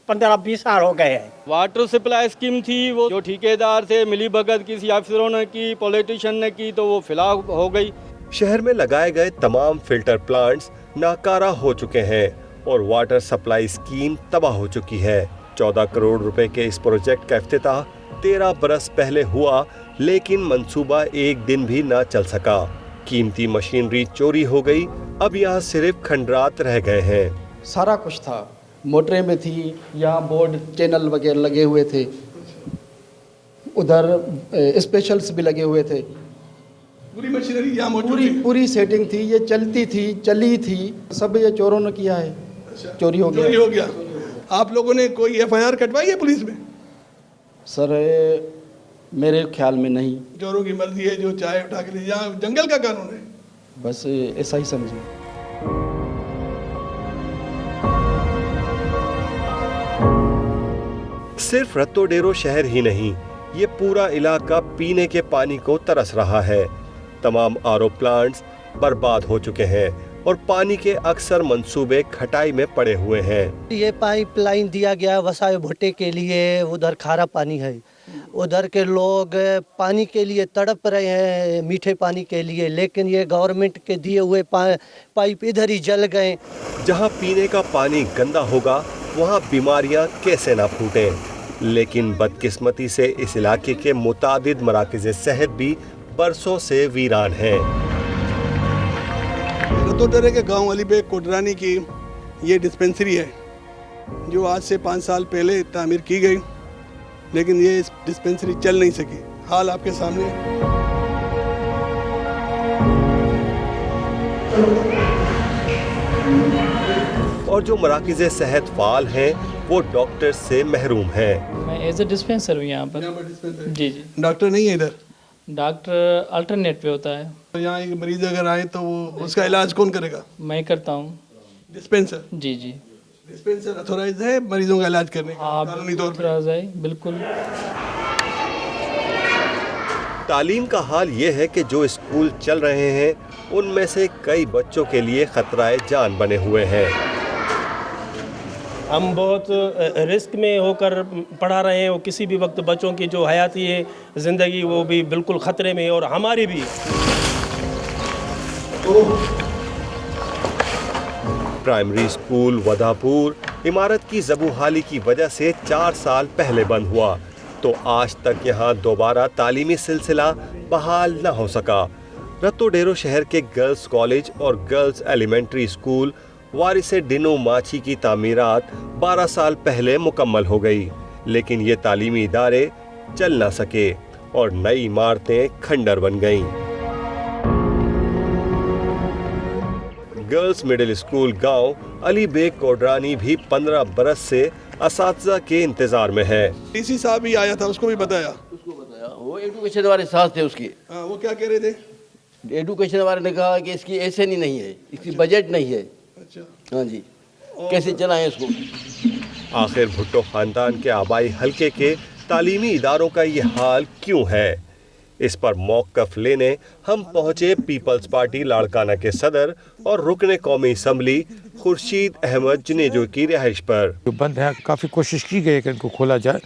15-20 سال ہو گئے ہیں۔ واٹر سپلائی اسکیم تھی، وہ جو ٹھیکیدار سے ملی بھگت کسی افسروں نے کی، پولیٹیشین نے کی، تو وہ فلاح ہو گئی۔ شہر میں لگائے گئے تمام فلٹر پلانٹس ناکارہ ہو چکے ہیں اور واٹر سپلائی اسکیم تباہ ہو چکی ہے۔ 14 کروڑ روپے کے اس پروجیکٹ کا افتتاح 13 برس پہلے ہوا، لیکن منصوبہ ایک دن بھی نہ چل سکا۔ قیمتی مشینری چوری ہو گئی، اب یہاں صرف کھنڈرات رہ گئے ہیں۔ سارا کچھ تھا، موٹریں میں تھی، یہاں بورڈ چینل وغیرہ لگے ہوئے تھے، ادھر اسپیشلز بھی لگے ہوئے تھے، پوری مشینری یہاں موجود تھی، پوری سیٹنگ تھی، یہ چلتی تھی، چلی تھی، سب یہ چوروں نے کیا ہے، چوری ہو گیا۔ آپ لوگوں نے کوئی ایف آئی آر کٹوائی ہے پولیس میں؟ سر میرے خیال میں نہیں۔ چوروں کی مرضی ہے، جو چاہے اٹھا کے لے، یہاں جنگل کا قانون ہے، بس ایسا ہی سمجھیں۔ صرف رتو ڈیرو شہر ہی نہیں، یہ پورا علاقہ پینے کے پانی کو ترس رہا ہے۔ تمام آر او پلانٹس برباد ہو چکے ہیں اور پانی کے اکثر منصوبے کھٹائی میں پڑے ہوئے ہیں۔ یہ پائپ لائن دیا گیا وسائے بھٹے کے لیے، ادھر کھارا پانی ہے، ادھر کے لوگ پانی کے لیے تڑپ رہے ہیں، میٹھے پانی کے لیے، لیکن یہ گورنمنٹ کے دیے ہوئے پائپ ادھر ہی جل گئے۔ جہاں پینے کا پانی گندا ہوگا وہاں بیماریاں کیسے نہ پھوٹیں، لیکن بدقسمتی سے اس علاقے کے متعدد مراکز صحت بھی برسوں سے ویران ہیں۔ رتو ڈیرے کے گاؤں علی بیگ کوٹرانی کی یہ ڈسپنسری ہے، جو آج سے 5 سال پہلے تعمیر کی گئی، لیکن یہ اس ڈسپنسری چل نہیں سکی۔ حال آپ کے سامنے ہے۔ اور جو مراکز صحت فعال ہیں وہ ڈاکٹر سے محروم ہیں۔ میں ایز اے ڈسپینسر ہوں یہاں پر۔ جی ڈاکٹر نہیں ہے ادھر؟ ڈاکٹر الٹرنیٹ پہ ہوتا ہے۔ یہاں ایک مریض اگر آئے تو وہ اس کا علاج کون کرے گا؟ میں کرتا ہوں۔ ڈسپینسر؟ جی جی۔ ڈسپینسر اتھورائز ہے مریضوں کا علاج کرنے کا قانونی طور پر؟ بالکل۔ تعلیم کا حال یہ ہے کہ جو اسکول چل رہے ہیں ان میں سے کئی بچوں کے لیے خطرہ جان بنے ہوئے ہیں۔ ہم بہت رسک میں ہو کر پڑھا رہے ہیں، اور کسی بھی وقت بچوں کی جو حیاتی ہے زندگی وہ بھی بالکل خطرے میں، اور ہماری بھی۔ پرائمری اسکول ودھاپور عمارت کی زبوحالی کی وجہ سے 4 سال پہلے بند ہوا، تو آج تک یہاں دوبارہ تعلیمی سلسلہ بحال نہ ہو سکا۔ رتو ڈیرو شہر کے گرلز کالج اور گرلز ایلیمنٹری اسکول وارث ڈنو ماچھی کی تعمیرات 12 سال پہلے مکمل ہو گئی، لیکن یہ تعلیمی ادارے چل نہ سکے اور نئی عمارتیں کھنڈر بن گئیں۔ گرلز مڈل اسکول گاؤں علی بیگ کوڈرانی بھی 15 برس سے اساتذہ کے انتظار میں ہے۔ ڈی سی صاحب بھی آیا تھا، اس کو بھی بتایا، وہ ایڈوکیشن والے ساتھ تھے اس کے۔ وہ کیا کہہ رہے تھے؟ ایڈوکیشن والے نے کہا کہ اس کی ایسے نہیں ہے، اس کی بجٹ نہیں ہے۔ ہاں جی، کیسے چلائیں اس کو؟ آخر بھٹو خاندان کے آبائی حلقے کے تعلیمی اداروں کا یہ حال کیوں ہے؟ اس پر موقف لینے ہم پہنچے پیپلز پارٹی لاڑکانہ کے صدر اور رکن قومی اسمبلی خورشید احمد جنیجو کی رہائش پر۔ جو بند ہے کافی کوشش کی گئی کہ ان کو کھولا جائے،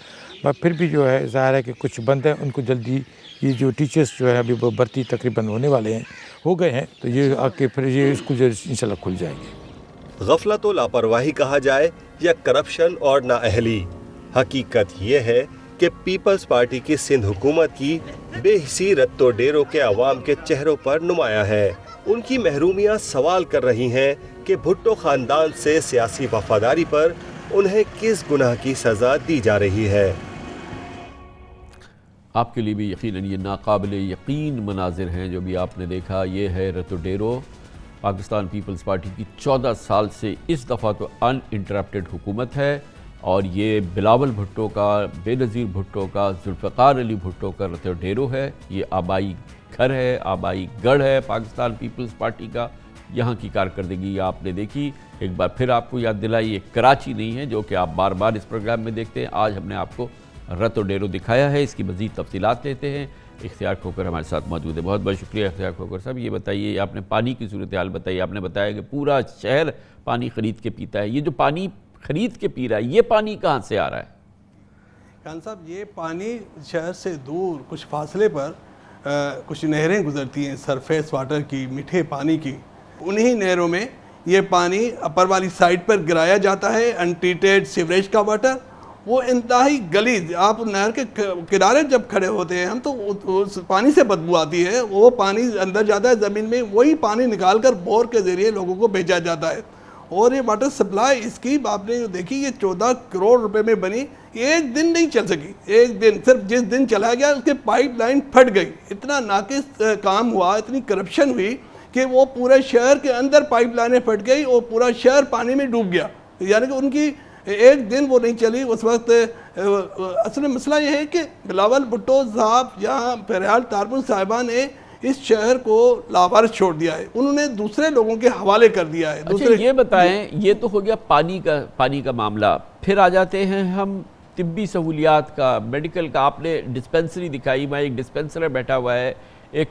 مگر پھر بھی جو ہے ظاہر ہے کہ کچھ بند ہیں، ان کو جلدی یہ جو ٹیچرز جو ہے ابھی وہ بھرتی تقریباً ہونے والے ہیں، ہو گئے ہیں، تو یہ آ کے پھر یہ اسکول جو انشاءاللہ کھل جائیں گے۔ غفلت و لاپرواہی کہا جائے یا کرپشن اور نااہلی، حقیقت یہ ہے کہ پیپلز پارٹی کی سندھ حکومت کی بے حسی رتو ڈیرو کے عوام کے چہروں پر نمایاں ہے۔ ان کی محرومیاں سوال کر رہی ہیں کہ بھٹو خاندان سے سیاسی وفاداری پر انہیں کس گناہ کی سزا دی جا رہی ہے۔ آپ کے لیے بھی یقیناً یہ ناقابل یقین مناظر ہیں جو بھی آپ نے دیکھا۔ یہ ہے رتو ڈیرو، پاکستان پیپلز پارٹی کی 14 سال سے اس دفعہ تو ان انٹرپٹڈ حکومت ہے، اور یہ بلاول بھٹو کا، بے نظیر بھٹو کا، ذوالفقار علی بھٹو کا رتو ڈیرو ہے۔ یہ آبائی گھر ہے، آبائی گڑھ ہے پاکستان پیپلز پارٹی کا۔ یہاں کی کارکردگی آپ نے دیکھی، ایک بار پھر آپ کو یاد دلائی، یہ کراچی نہیں ہے جو کہ آپ بار بار اس پروگرام میں دیکھتے ہیں۔ آج ہم نے آپ کو رتو ڈیرو دکھایا ہے، اس کی مزید تفصیلات لیتے ہیں۔ اختیار کھوکر ہمارے ساتھ موجود ہے، بہت بہت شکریہ اختیار کھوکر صاحب۔ یہ بتائیے، آپ نے پانی کی صورتحال بتائی، آپ نے بتایا کہ پورا شہر پانی خرید کے پیتا ہے۔ یہ جو پانی خرید کے پی رہا ہے، یہ پانی کہاں سے آ رہا ہے؟ خان صاحب، یہ پانی شہر سے دور کچھ فاصلے پر کچھ نہریں گزرتی ہیں سرفیس واٹر کی، میٹھے پانی کی، انہی نہروں میں یہ پانی اپر والی سائڈ پر گرایا جاتا ہے، انٹریٹڈ سیوریج کا واٹر، وہ انتہائی گلیز، آپ نہر کے کنارے جب کھڑے ہوتے ہیں ہم تو اس پانی سے بدبو آتی ہے، وہ پانی اندر جاتا ہے زمین میں، وہی پانی نکال کر بور کے ذریعے لوگوں کو بھیجا جاتا ہے۔ اور یہ واٹر سپلائی اسکیم آپ نے جو دیکھی، یہ 14 کروڑ روپے میں بنی، ایک دن نہیں چل سکی، ایک دن، صرف جس دن چلا گیا اس کے پائپ لائن پھٹ گئی، اتنا ناقص کام ہوا، اتنی کرپشن ہوئی کہ وہ پورے شہر کے اندر پائپ لائنیں پھٹ گئی اور پورا شہر پانی میں ڈوب گیا، یعنی کہ ان کی ایک دن وہ نہیں چلی اس وقت۔ اصل مسئلہ یہ ہے کہ بلاول بھٹو صاحب یا بہرحال تارپور صاحبہ نے اس شہر کو لاوارث چھوڑ دیا ہے، انہوں نے دوسرے لوگوں کے حوالے کر دیا ہے۔ اچھا یہ بتائیں، یہ تو ہو گیا پانی کا معاملہ، پھر آ جاتے ہیں ہم طبی سہولیات کا، میڈیکل کا۔ آپ نے ڈسپنسری دکھائی، میں ایک ڈسپنسر بیٹھا ہوا ہے، ایک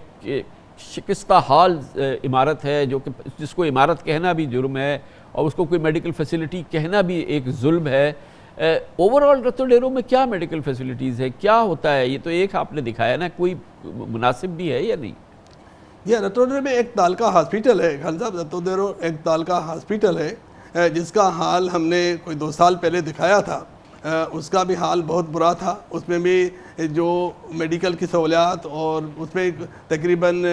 شکستہ حال عمارت ہے جو کہ جس کو عمارت کہنا بھی جرم ہے اور اس کو کوئی میڈیکل فیسلٹی کہنا بھی ایک ظلم ہے۔ اوورآل رتو ڈیرو میں کیا میڈیکل فیسلٹیز ہے، کیا ہوتا ہے؟ یہ تو ایک آپ نے دکھایا نا، کوئی مناسب بھی ہے یا نہیں؟ یہ رتو ڈیرو میں ایک تالکہ ہاسپیٹل ہے خان صاحب، رتو ڈیرو ایک تالکہ ہاسپیٹل ہے جس کا حال ہم نے کوئی 2 سال پہلے دکھایا تھا، اس کا بھی حال بہت برا تھا، اس میں بھی جو میڈیکل کی سہولیات اور اس میں تقریباً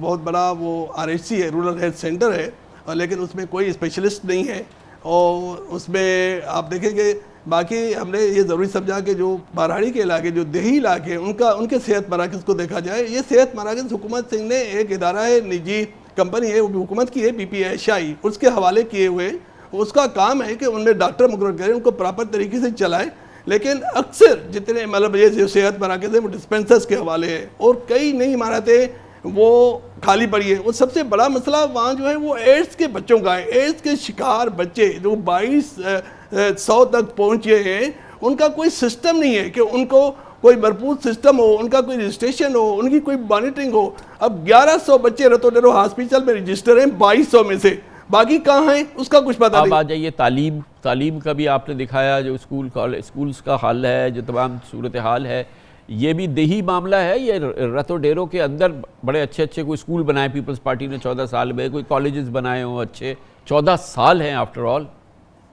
بہت بڑا وہ RHC ہے، رورل ہیلتھ سینٹر ہے، لیکن اس میں کوئی اسپیشلسٹ نہیں ہے، اور اس میں آپ دیکھیں کہ باقی ہم نے یہ ضروری سمجھا کہ جو بارہاڑی کے علاقے، جو دیہی علاقے ان کے صحت مراکز کو دیکھا جائے۔ یہ صحت مراکز حکومت سنگھ نے ایک ادارہ ہے، نجی کمپنی ہے، وہ بھی حکومت کی ہے، PPSI، اس کے حوالے کیے ہوئے، اس کا کام ہے کہ ان میں ڈاکٹر مقرر کریں، ان کو پراپر طریقے سے چلائیں، لیکن اکثر جتنے مطلب یہ جو صحت مراکز ہیں وہ ڈسپنسرز کے حوالے ہیں، اور کئی نئی عمارتیں وہ خالی پڑی ہے۔ اور سب سے بڑا مسئلہ وہاں جو ہے وہ ایڈس کے بچوں کا ہے، ایڈس کے شکار بچے جو 2200 تک پہنچے ہیں، ان کا کوئی سسٹم نہیں ہے کہ ان کو کوئی بھرپور سسٹم ہو، ان کا کوئی رجسٹریشن ہو، ان کی کوئی مانیٹرنگ ہو۔ اب 1100 بچے رتو ڈیرو ہاسپیٹل میں رجسٹر ہیں 2200 میں سے، باقی کہاں ہیں اس کا کچھ پتہ نہیں۔ اب آ جائیے تعلیم کا بھی آپ نے دکھایا، جو اسکولز کا حال ہے، جو تمام صورتحال ہے، یہ بھی دیہی معاملہ ہے۔ یہ رتو ڈیرو کے اندر بڑے اچھے کوئی اسکول بنائے پیپلز پارٹی نے 14 سال میں، کوئی کالجز بنائے ہوں اچھے، 14 سال ہیں آفٹر آل۔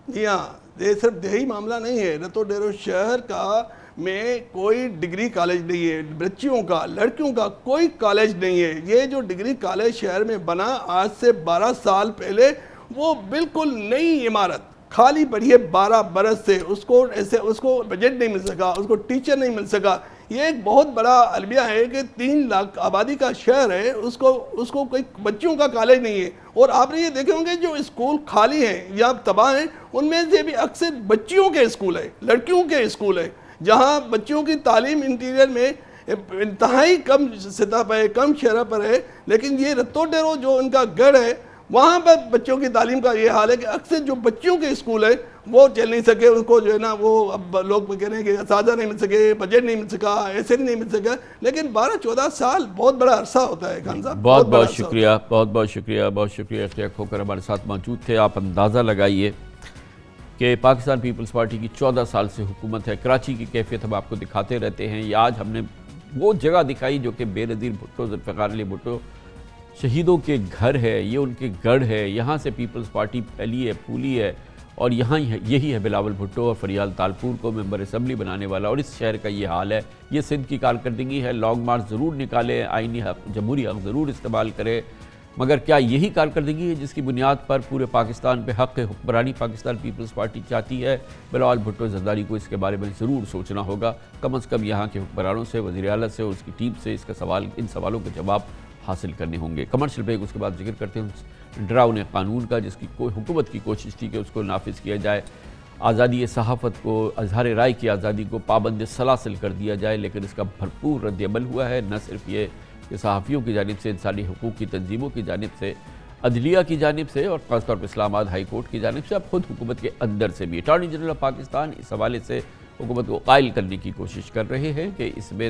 جی ہاں، یہ صرف دیہی معاملہ نہیں ہے، رتو ڈیرو شہر کا میں کوئی ڈگری کالج نہیں ہے، بچیوں کا، لڑکیوں کا کوئی کالج نہیں ہے۔ یہ جو ڈگری کالج شہر میں بنا آج سے 12 سال پہلے، وہ بالکل نئی عمارت خالی پڑی ہے 12 برس سے، اس کو بجٹ نہیں مل سکا، اس کو ٹیچر نہیں مل سکا۔ یہ ایک بہت بڑا المیہ ہے کہ 3 لاکھ آبادی کا شہر ہے، اس کو کوئی بچیوں کا کالج نہیں ہے۔ اور آپ نے یہ دیکھے ہوں گے جو اسکول خالی ہیں یا تباہ ہیں، ان میں سے بھی اکثر بچیوں کے اسکول ہیں، لڑکیوں کے اسکول ہیں، جہاں بچیوں کی تعلیم انٹیریئر میں انتہائی کم سطح پر ہے، کم شرح پر ہے۔ لیکن یہ رتو ڈیرو جو ان کا گڑھ ہے، وہاں پر بچوں کی تعلیم کا یہ حال ہے کہ اکثر جو بچیوں کے اسکول ہیں وہ چل نہیں سکے، ان کو جو ہے نا وہ اب لوگ کہہ رہے ہیں کہ اساتذہ نہیں مل سکے، بجٹ نہیں مل سکا، ایسے نہیں مل سکا، لیکن 12-14 سال بہت بڑا عرصہ ہوتا ہے خان صاحب۔ بہت شکریہ اختیار کھوکر ہمارے ساتھ موجود تھے۔ آپ اندازہ لگائیے کہ پاکستان پیپلز پارٹی کی 14 سال سے حکومت ہے۔ کراچی کی کیفیت ہم آپ کو دکھاتے رہتے ہیں، یہ آج ہم نے وہ جگہ دکھائی جو کہ بے نظیر بھٹو، ذوالفقار علی بھٹو شہیدوں کے گھر ہے، یہ ان کے گڑھ ہے، یہاں سے پیپلز پارٹی پھیلی ہے، پھولی ہے، اور یہاں یہی ہے بلاول بھٹو اور فریال تالپور کو ممبر اسمبلی بنانے والا، اور اس شہر کا یہ حال ہے۔ یہ سندھ کی کارکردگی ہے، لانگ مارچ ضرور نکالے، آئینی حق، جمہوری حق ضرور استعمال کرے، مگر کیا یہی کارکردگی ہے جس کی بنیاد پر پورے پاکستان پہ حق حکمرانی پاکستان پیپلز پارٹی چاہتی ہے؟ بلاول بھٹو زرداری کو اس کے بارے میں ضرور سوچنا ہوگا، کم از کم یہاں کے حکمرانوں سے، وزیر اعلیٰ سے اور اس کی ٹیم سے ان سوالوں کے جواب حاصل کرنے ہوں گے۔ کمرشل بریک، اس کے بعد ذکر کرتے ہیں ڈراؤنے قانون کا، جس کی حکومت کی کوشش تھی کہ اس کو نافذ کیا جائے، آزادی صحافت کو، اظہار رائے کی آزادی کو پابند سلاسل کر دیا جائے، لیکن اس کا بھرپور رد عمل ہوا ہے، نہ صرف یہ کہ صحافیوں کی جانب سے، انسانی حقوق کی تنظیموں کی جانب سے، عدلیہ کی جانب سے، اور خاص طور پر اسلام آباد ہائی کورٹ کی جانب سے، اب خود حکومت کے اندر سے بھی۔ اٹارنی جنرل آف پاکستان اس حوالے سے حکومت کو قائل کرنے کی کوشش کر رہے ہیں کہ اس میں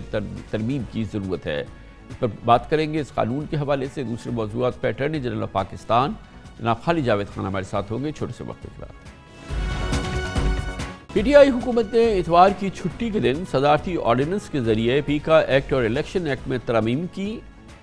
ترمیم کی ضرورت ہے۔ اس پر بات کریں گے اس قانون کے حوالے سے، دوسرے موضوعات پہ اٹارنی جنرل آف پاکستان جناب خالد جاوید خان ہمارے ساتھ ہوں گے چھوٹے سے وقت کے خلاف۔ پی ٹی آئی حکومت نے اتوار کی چھٹی کے دن صدارتی آرڈیننس کے ذریعے پیکا ایکٹ اور الیکشن ایکٹ میں ترامیم کی،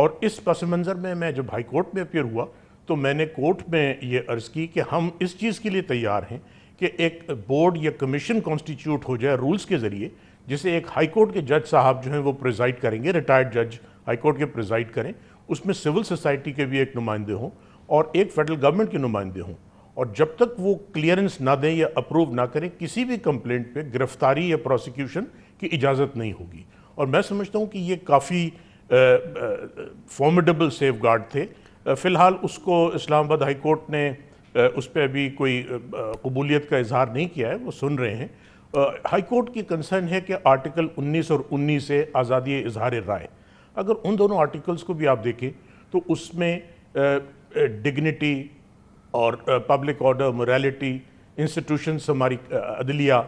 اور اس پس منظر میں میں جب ہائی کورٹ میں اپیئر ہوا تو میں نے کورٹ میں یہ عرض کی کہ ہم اس چیز کے لیے تیار ہیں کہ ایک بورڈ یا کمیشن کانسٹیٹیوٹ ہو جائے رولز کے ذریعے، جسے ایک ہائی کورٹ کے جج صاحب جو ہیں وہ پریزائڈ کریں گے، ریٹائرڈ جج ہائی کورٹ کے پریزائڈ کریں، اس میں سول سوسائٹی کے بھی ایک نمائندے ہوں اور ایک فیڈرل گورنمنٹ کے نمائندے ہوں، اور جب تک وہ کلیئرنس نہ دیں یا اپروو نہ کریں کسی بھی کمپلینٹ پہ گرفتاری یا پروسیکیوشن کی اجازت نہیں ہوگی۔ اور میں سمجھتا ہوں کہ یہ کافی فارمیڈیبل سیف گارڈ تھے۔ فی الحال اس کو اسلام آباد ہائی کورٹ نے اس پہ ابھی کوئی قبولیت کا اظہار نہیں کیا ہے، وہ سن رہے ہیں۔ ہائی کورٹ کی کنسرن ہے کہ آرٹیکل 19 اور 19 سے آزادی اظہار رائے، اگر ان دونوں آرٹیکلز کو بھی آپ دیکھیں تو اس میں ڈگنیٹی اور پبلک آرڈر، موریلٹی، انسٹیٹیوشنز ہماری عدلیہ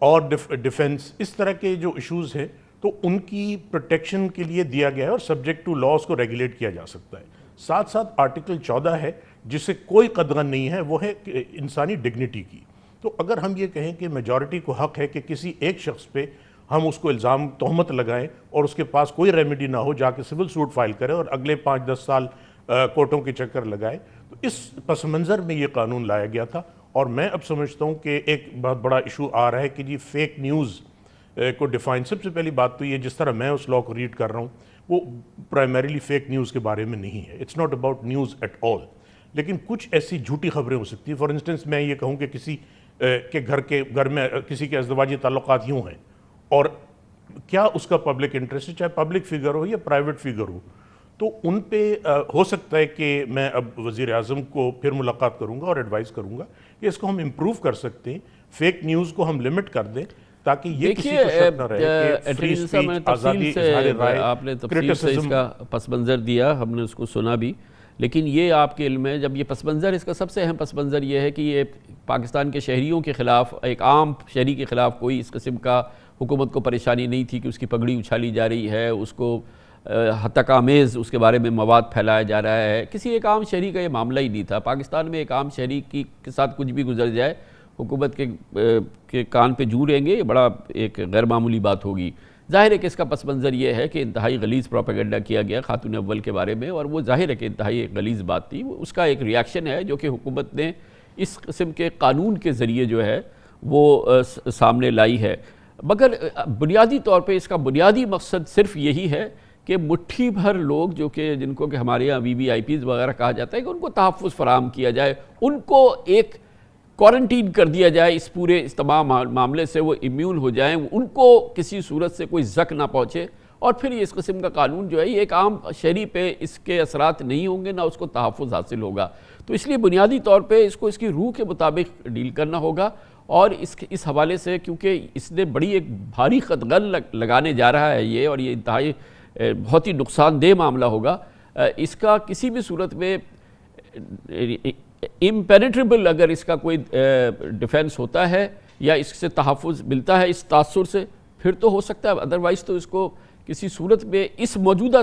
اور ڈیفنس، اس طرح کے جو ایشوز ہیں تو ان کی پروٹیکشن کے لیے دیا گیا ہے اور سبجیکٹ ٹو لاز کو ریگولیٹ کیا جا سکتا ہے۔ ساتھ ساتھ آرٹیکل 14 ہے جسے کوئی قدغن نہیں ہے، وہ ہے انسانی ڈگنیٹی کی۔ تو اگر ہم یہ کہیں کہ میجورٹی کو حق ہے کہ کسی ایک شخص پہ ہم اس کو الزام تہمت لگائیں اور اس کے پاس کوئی ریمیڈی نہ ہو، جا کے سول سوٹ فائل کرے اور اگلے 5-10 سال کورٹوں کے چکر لگائے، تو اس پس منظر میں یہ قانون لایا گیا تھا۔ اور میں اب سمجھتا ہوں کہ ایک بہت بڑا ایشو آ رہا ہے کہ جی فیک نیوز کو ڈیفائن، سب سے پہلی بات تو یہ جس طرح میں اس لاء کو ریڈ کر رہا ہوں وہ پرائمریلی فیک نیوز کے بارے میں نہیں ہے، it's not about news at all, لیکن کچھ ایسی جھوٹی خبریں ہو سکتی ہیں۔ فار انسٹنس میں یہ کہوں کہ کسی کے گھر میں کسی کے ازدواجی تعلقات یوں ہیں، اور کیا اس کا پبلک انٹرسٹ ہے، چاہے پبلک فگر ہو یا پرائیویٹ فگر ہو، تو ان پہ ہو سکتا ہے کہ میں اب وزیر اعظم کو پھر ملاقات کروں گا اور ایڈوائز کروں گا کہ اس کو ہم امپروو کر سکتے ہیں، فیک نیوز کو ہم لمٹ کر دیں تاکہ یہ کسی کو شک نہ رہے کہ فری اسپیچ، آزادی اظہار رائے، آپ نے تفصیل سے اس کا پس منظر دیا، ہم نے اس کو سنا بھی، لیکن یہ آپ کے علم میں جب یہ پس منظر، اس کا سب سے اہم پس منظر یہ ہے کہ یہ پاکستان کے شہریوں کے خلاف، ایک عام شہری کے خلاف کوئی اس قسم کا حکومت کو پریشانی نہیں تھی کہ اس کی پگڑی اچھالی جا رہی ہے، اس کو ہتک آمیز اس کے بارے میں مواد پھیلایا جا رہا ہے، کسی ایک عام شہری کا یہ معاملہ ہی نہیں تھا۔ پاکستان میں ایک عام شہری کے ساتھ کچھ بھی گزر جائے، حکومت کے کان پہ جو رہیں گے، یہ بڑا ایک غیر معمولی بات ہوگی۔ ظاہر ہے کہ اس کا پس منظر یہ ہے کہ انتہائی غلیظ پروپیگنڈا کیا گیا خاتون اول کے بارے میں، اور وہ ظاہر ہے کہ انتہائی ایک غلیظ بات تھی، اس کا ایک ریاکشن ہے جو کہ حکومت نے اس قسم کے قانون کے ذریعے جو ہے وہ سامنے لائی ہے۔ مگر بنیادی طور پہ اس کا بنیادی مقصد صرف یہی ہے کہ مٹھی بھر لوگ جو کہ جن کو کہ ہمارے یہاں VVIPs وغیرہ کہا جاتا ہے، کہ ان کو تحفظ فراہم کیا جائے، ان کو ایک کوارنٹین کر دیا جائے، اس پورے اس تمام معاملے سے وہ امیون ہو جائیں، ان کو کسی صورت سے کوئی زک نہ پہنچے، اور پھر یہ اس قسم کا قانون جو ہے یہ ایک عام شہری پہ اس کے اثرات نہیں ہوں گے، نہ اس کو تحفظ حاصل ہوگا۔ تو اس لیے بنیادی طور پہ اس کو اس کی روح کے مطابق ڈیل کرنا ہوگا، اور اس حوالے سے کیونکہ اس نے بڑی ایک بھاری قدغن لگانے جا رہا ہے یہ، اور یہ انتہائی بہت ہی نقصان دہ معاملہ ہوگا، اس کا کسی بھی صورت میں امپینیٹریبل اگر اس کا کوئی ڈیفنس ہوتا ہے یا اس سے تحفظ ملتا ہے اس تاثر سے، پھر تو ہو سکتا ہے، ادروائز تو اس کو کسی صورت میں اس موجودہ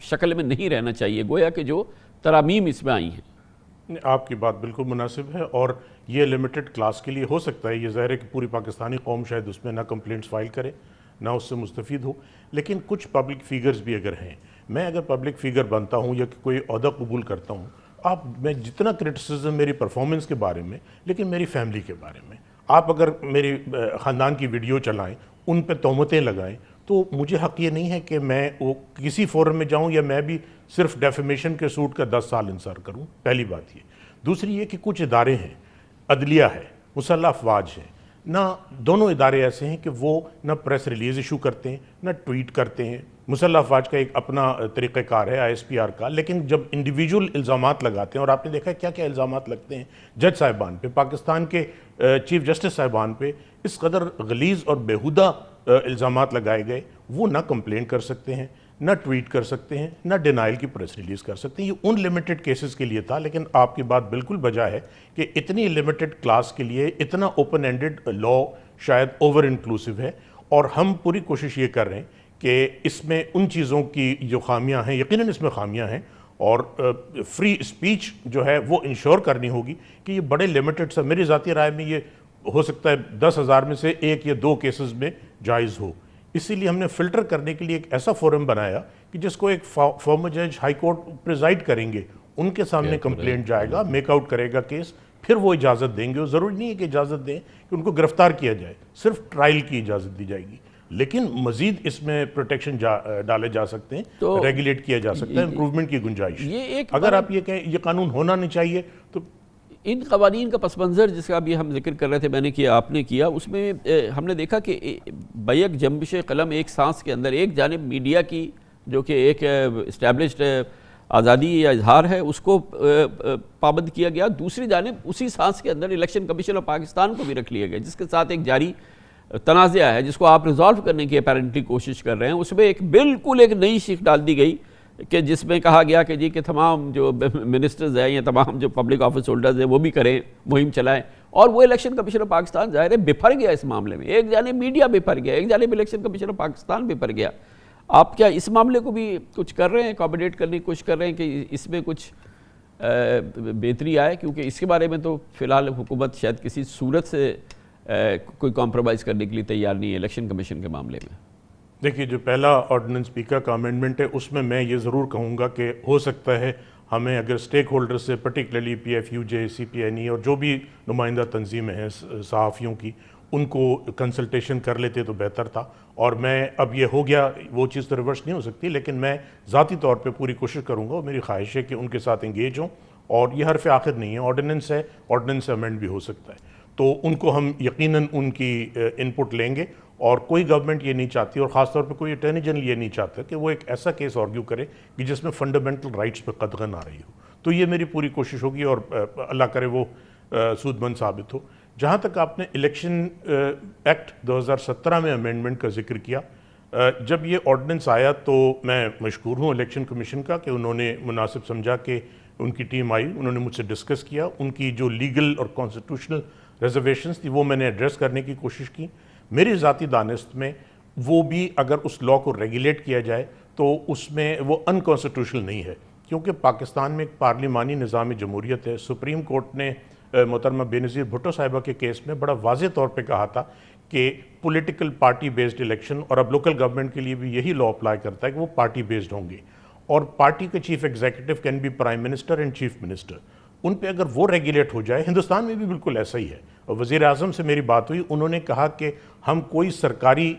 شکل میں نہیں رہنا چاہیے، گویا کہ جو ترامیم اس میں آئی ہیں۔ آپ کی بات بالکل مناسب ہے، اور یہ لیمیٹڈ کلاس کے لیے ہو سکتا ہے، یہ ظاہر ہے کہ پوری پاکستانی قوم شاید اس میں نہ کمپلینٹس فائل کرے نہ اس سے مستفید ہو، لیکن کچھ پبلک فیگرز بھی اگر ہیں، میں اگر پبلک فیگر بنتا ہوں یا کوئی عہدہ قبول کرتا ہوں، میں جتنا کرٹیسزم میری پرفارمنس کے بارے میں، لیکن میری فیملی کے بارے میں، آپ اگر میری خاندان کی ویڈیو چلائیں، ان پہ تہمتیں لگائیں، تو مجھے حق یہ نہیں ہے کہ میں وہ کسی فورم میں جاؤں یا میں بھی صرف ڈیفیمیشن کے سوٹ کا 10 سال انصار کروں، پہلی بات یہ۔ دوسری یہ کہ کچھ ادارے ہیں، عدلیہ ہے، مسلح افواج ہیں، نہ دونوں ادارے ایسے ہیں کہ وہ نہ پریس ریلیز ایشو کرتے ہیں، نہ ٹویٹ کرتے ہیں۔ مسلح افواج کا ایک اپنا طریقہ کار ہے ISPR کا، لیکن جب انڈیویجول الزامات لگاتے ہیں، اور آپ نے دیکھا کیا کیا الزامات لگتے ہیں جج صاحبان پہ، پاکستان کے چیف جسٹس صاحبان پہ اس قدر غلیظ اور بیہودہ الزامات لگائے گئے، وہ نہ کمپلین کر سکتے ہیں، نہ ٹویٹ کر سکتے ہیں، نہ ڈینائل کی پریس ریلیز کر سکتے ہیں۔ یہ ان لیمیٹڈ کیسز کے لیے تھا، لیکن آپ کی بات بالکل بجا ہے کہ اتنی لیمیٹڈ کلاس کے لیے اتنا اوپن اینڈڈ لا شاید اوور انکلوسیو ہے، اور ہم پوری کوشش یہ کر رہے ہیں کہ اس میں ان چیزوں کی جو خامیاں ہیں، یقیناً اس میں خامیاں ہیں، اور فری اسپیچ جو ہے وہ انشور کرنی ہوگی کہ یہ بڑے لیمیٹڈ سا، میری ذاتی رائے میں یہ ہو سکتا ہے 10,000 میں سے 1 یا 2 کیسز میں جائز ہو، اسی لیے ہم نے فلٹر کرنے کے لیے ایک ایسا فورم بنایا کہ جس کو ایک فارمر جج ہائی کورٹ پریزائڈ کریں گے، ان کے سامنے کمپلینٹ جائے گا، میک آؤٹ کرے گا کیس، پھر وہ اجازت دیں گے. وہ ضروری نہیں ہے کہ اجازت دیں کہ ان کو گرفتار کیا جائے، صرف ٹرائل کی اجازت دی جائے گی، لیکن مزید اس میں پروٹیکشن ڈالے جا سکتے ہیں، ریگولیٹ کیا جا سکتا ہے، امپروومنٹ کی گنجائش. اگر آپ یہ کہیں یہ قانون ہونا نہیں چاہیے تو ان قوانین کا پس منظر جس کا بھی ہم ذکر کر رہے تھے، میں نے کیا، آپ نے کیا، اس میں ہم نے دیکھا کہ بیک جنبش قلم ایک سانس کے اندر ایک جانب میڈیا کی جو کہ ایک اسٹیبلشڈ آزادی یا اظہار ہے اس کو پابند کیا گیا، دوسری جانب اسی سانس کے اندر الیکشن کمیشن آف پاکستان کو بھی رکھ لیا گیا، جس کے ساتھ ایک جاری تنازعہ ہے جس کو آپ ریزالو کرنے کی اپیرنٹلی کوشش کر رہے ہیں. اس میں ایک بالکل ایک نئی شق ڈال دی گئی کہ جس میں کہا گیا کہ جی کہ تمام جو منسٹرز ہیں یا تمام جو پبلک آفس ہولڈرز ہیں وہ بھی کریں، مہم چلائیں. اور وہ الیکشن کمیشن آف پاکستان ظاہر ہے بپھر گیا اس معاملے میں، ایک جانب میڈیا بپھر گیا، ایک جانب الیکشن کمیشن آف پاکستان بپھر گیا. آپ کیا اس معاملے کو بھی کچھ کر رہے ہیں، اکوموڈیٹ کرنے کی کوشش کر رہے ہیں کہ اس میں کچھ بہتری آئے؟ کیونکہ اس کے بارے میں تو فی الحال حکومت شاید کسی صورت سے کوئی کمپرومائز کرنے کے لیے تیار نہیں ہے الیکشن کمیشن کے معاملے میں. دیکھیے جو پہلا آرڈیننس اسپیکر کا امینڈمنٹ ہے اس میں یہ ضرور کہوں گا کہ ہو سکتا ہے ہمیں اگر سٹیک ہولڈر سے particularly P F U J, C P N E اور جو بھی نمائندہ تنظیمیں ہیں صحافیوں کی، ان کو کنسلٹیشن کر لیتے تو بہتر تھا. اور میں اب یہ ہو گیا، وہ چیز تو ریورس نہیں ہو سکتی، لیکن میں ذاتی طور پہ پوری کوشش کروں گا اور میری خواہش ہے کہ ان کے ساتھ انگیج ہوں. اور یہ حرف آخر نہیں ہے، آرڈیننس ہے، آرڈیننس سے امینڈ بھی ہو سکتا ہے، تو ان کو ہم یقیناً ان کی ان پٹ لیں گے. اور کوئی گورنمنٹ یہ نہیں چاہتی، اور خاص طور پہ کوئی اٹارنی جنرل یہ نہیں چاہتا کہ وہ ایک ایسا کیس آرگیو کرے کہ جس میں فنڈامنٹل رائٹس پہ قدغن آ رہی ہو. تو یہ میری پوری کوشش ہوگی اور اللہ کرے وہ سود مند ثابت ہو. جہاں تک آپ نے الیکشن ایکٹ 2017 میں امینڈمنٹ کا ذکر کیا، جب یہ آرڈیننس آیا تو میں مشکور ہوں الیکشن کمیشن کا کہ انہوں نے مناسب سمجھا کہ ان کی ٹیم آئی، انہوں نے مجھ سے ڈسکس کیا، ان کی جو لیگل اور کانسٹیٹیوشنل ریزرویشنز تھی وہ میں نے ایڈریس کرنے کی کوشش کی. میری ذاتی دانست میں وہ بھی اگر اس لاء کو ریگولیٹ کیا جائے تو اس میں وہ انکانسٹیٹیوشنل نہیں ہے، کیونکہ پاکستان میں ایک پارلیمانی نظام جمہوریت ہے. سپریم کورٹ نے محترمہ بے نظیر بھٹو صاحبہ کے کیس میں بڑا واضح طور پہ کہا تھا کہ پولیٹیکل پارٹی بیسڈ الیکشن، اور اب لوکل گورنمنٹ کے لیے بھی یہی لاء اپلائی کرتا ہے کہ وہ پارٹی بیسڈ ہوں گے، اور پارٹی کے chief executive can be prime minister and chief minister. ان پہ اگر وہ ریگولیٹ ہو جائے، ہندوستان میں بھی بالکل ایسا ہی ہے. اور وزیر اعظم سے میری بات ہوئی، انہوں نے کہا کہ ہم کوئی سرکاری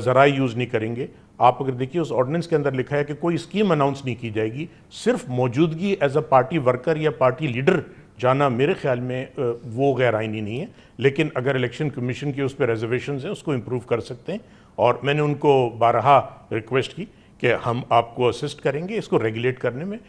ذرائع یوز نہیں کریں گے. آپ اگر دیکھیے اس آرڈیننس کے اندر لکھا ہے کہ کوئی اسکیم اناؤنس نہیں کی جائے گی، صرف موجودگی ایز اے پارٹی ورکر یا پارٹی لیڈر جانا میرے خیال میں وہ غیر آئینی نہیں ہے. لیکن اگر الیکشن کمیشن کی اس پہ ریزرویشنز ہیں اس کو امپروو کر سکتے ہیں، اور میں نے ان کو بارہا ریکویسٹ کی کہ ہم آپ کو اسسٹ کریں گے اس کو ریگولیٹ کرنے میں.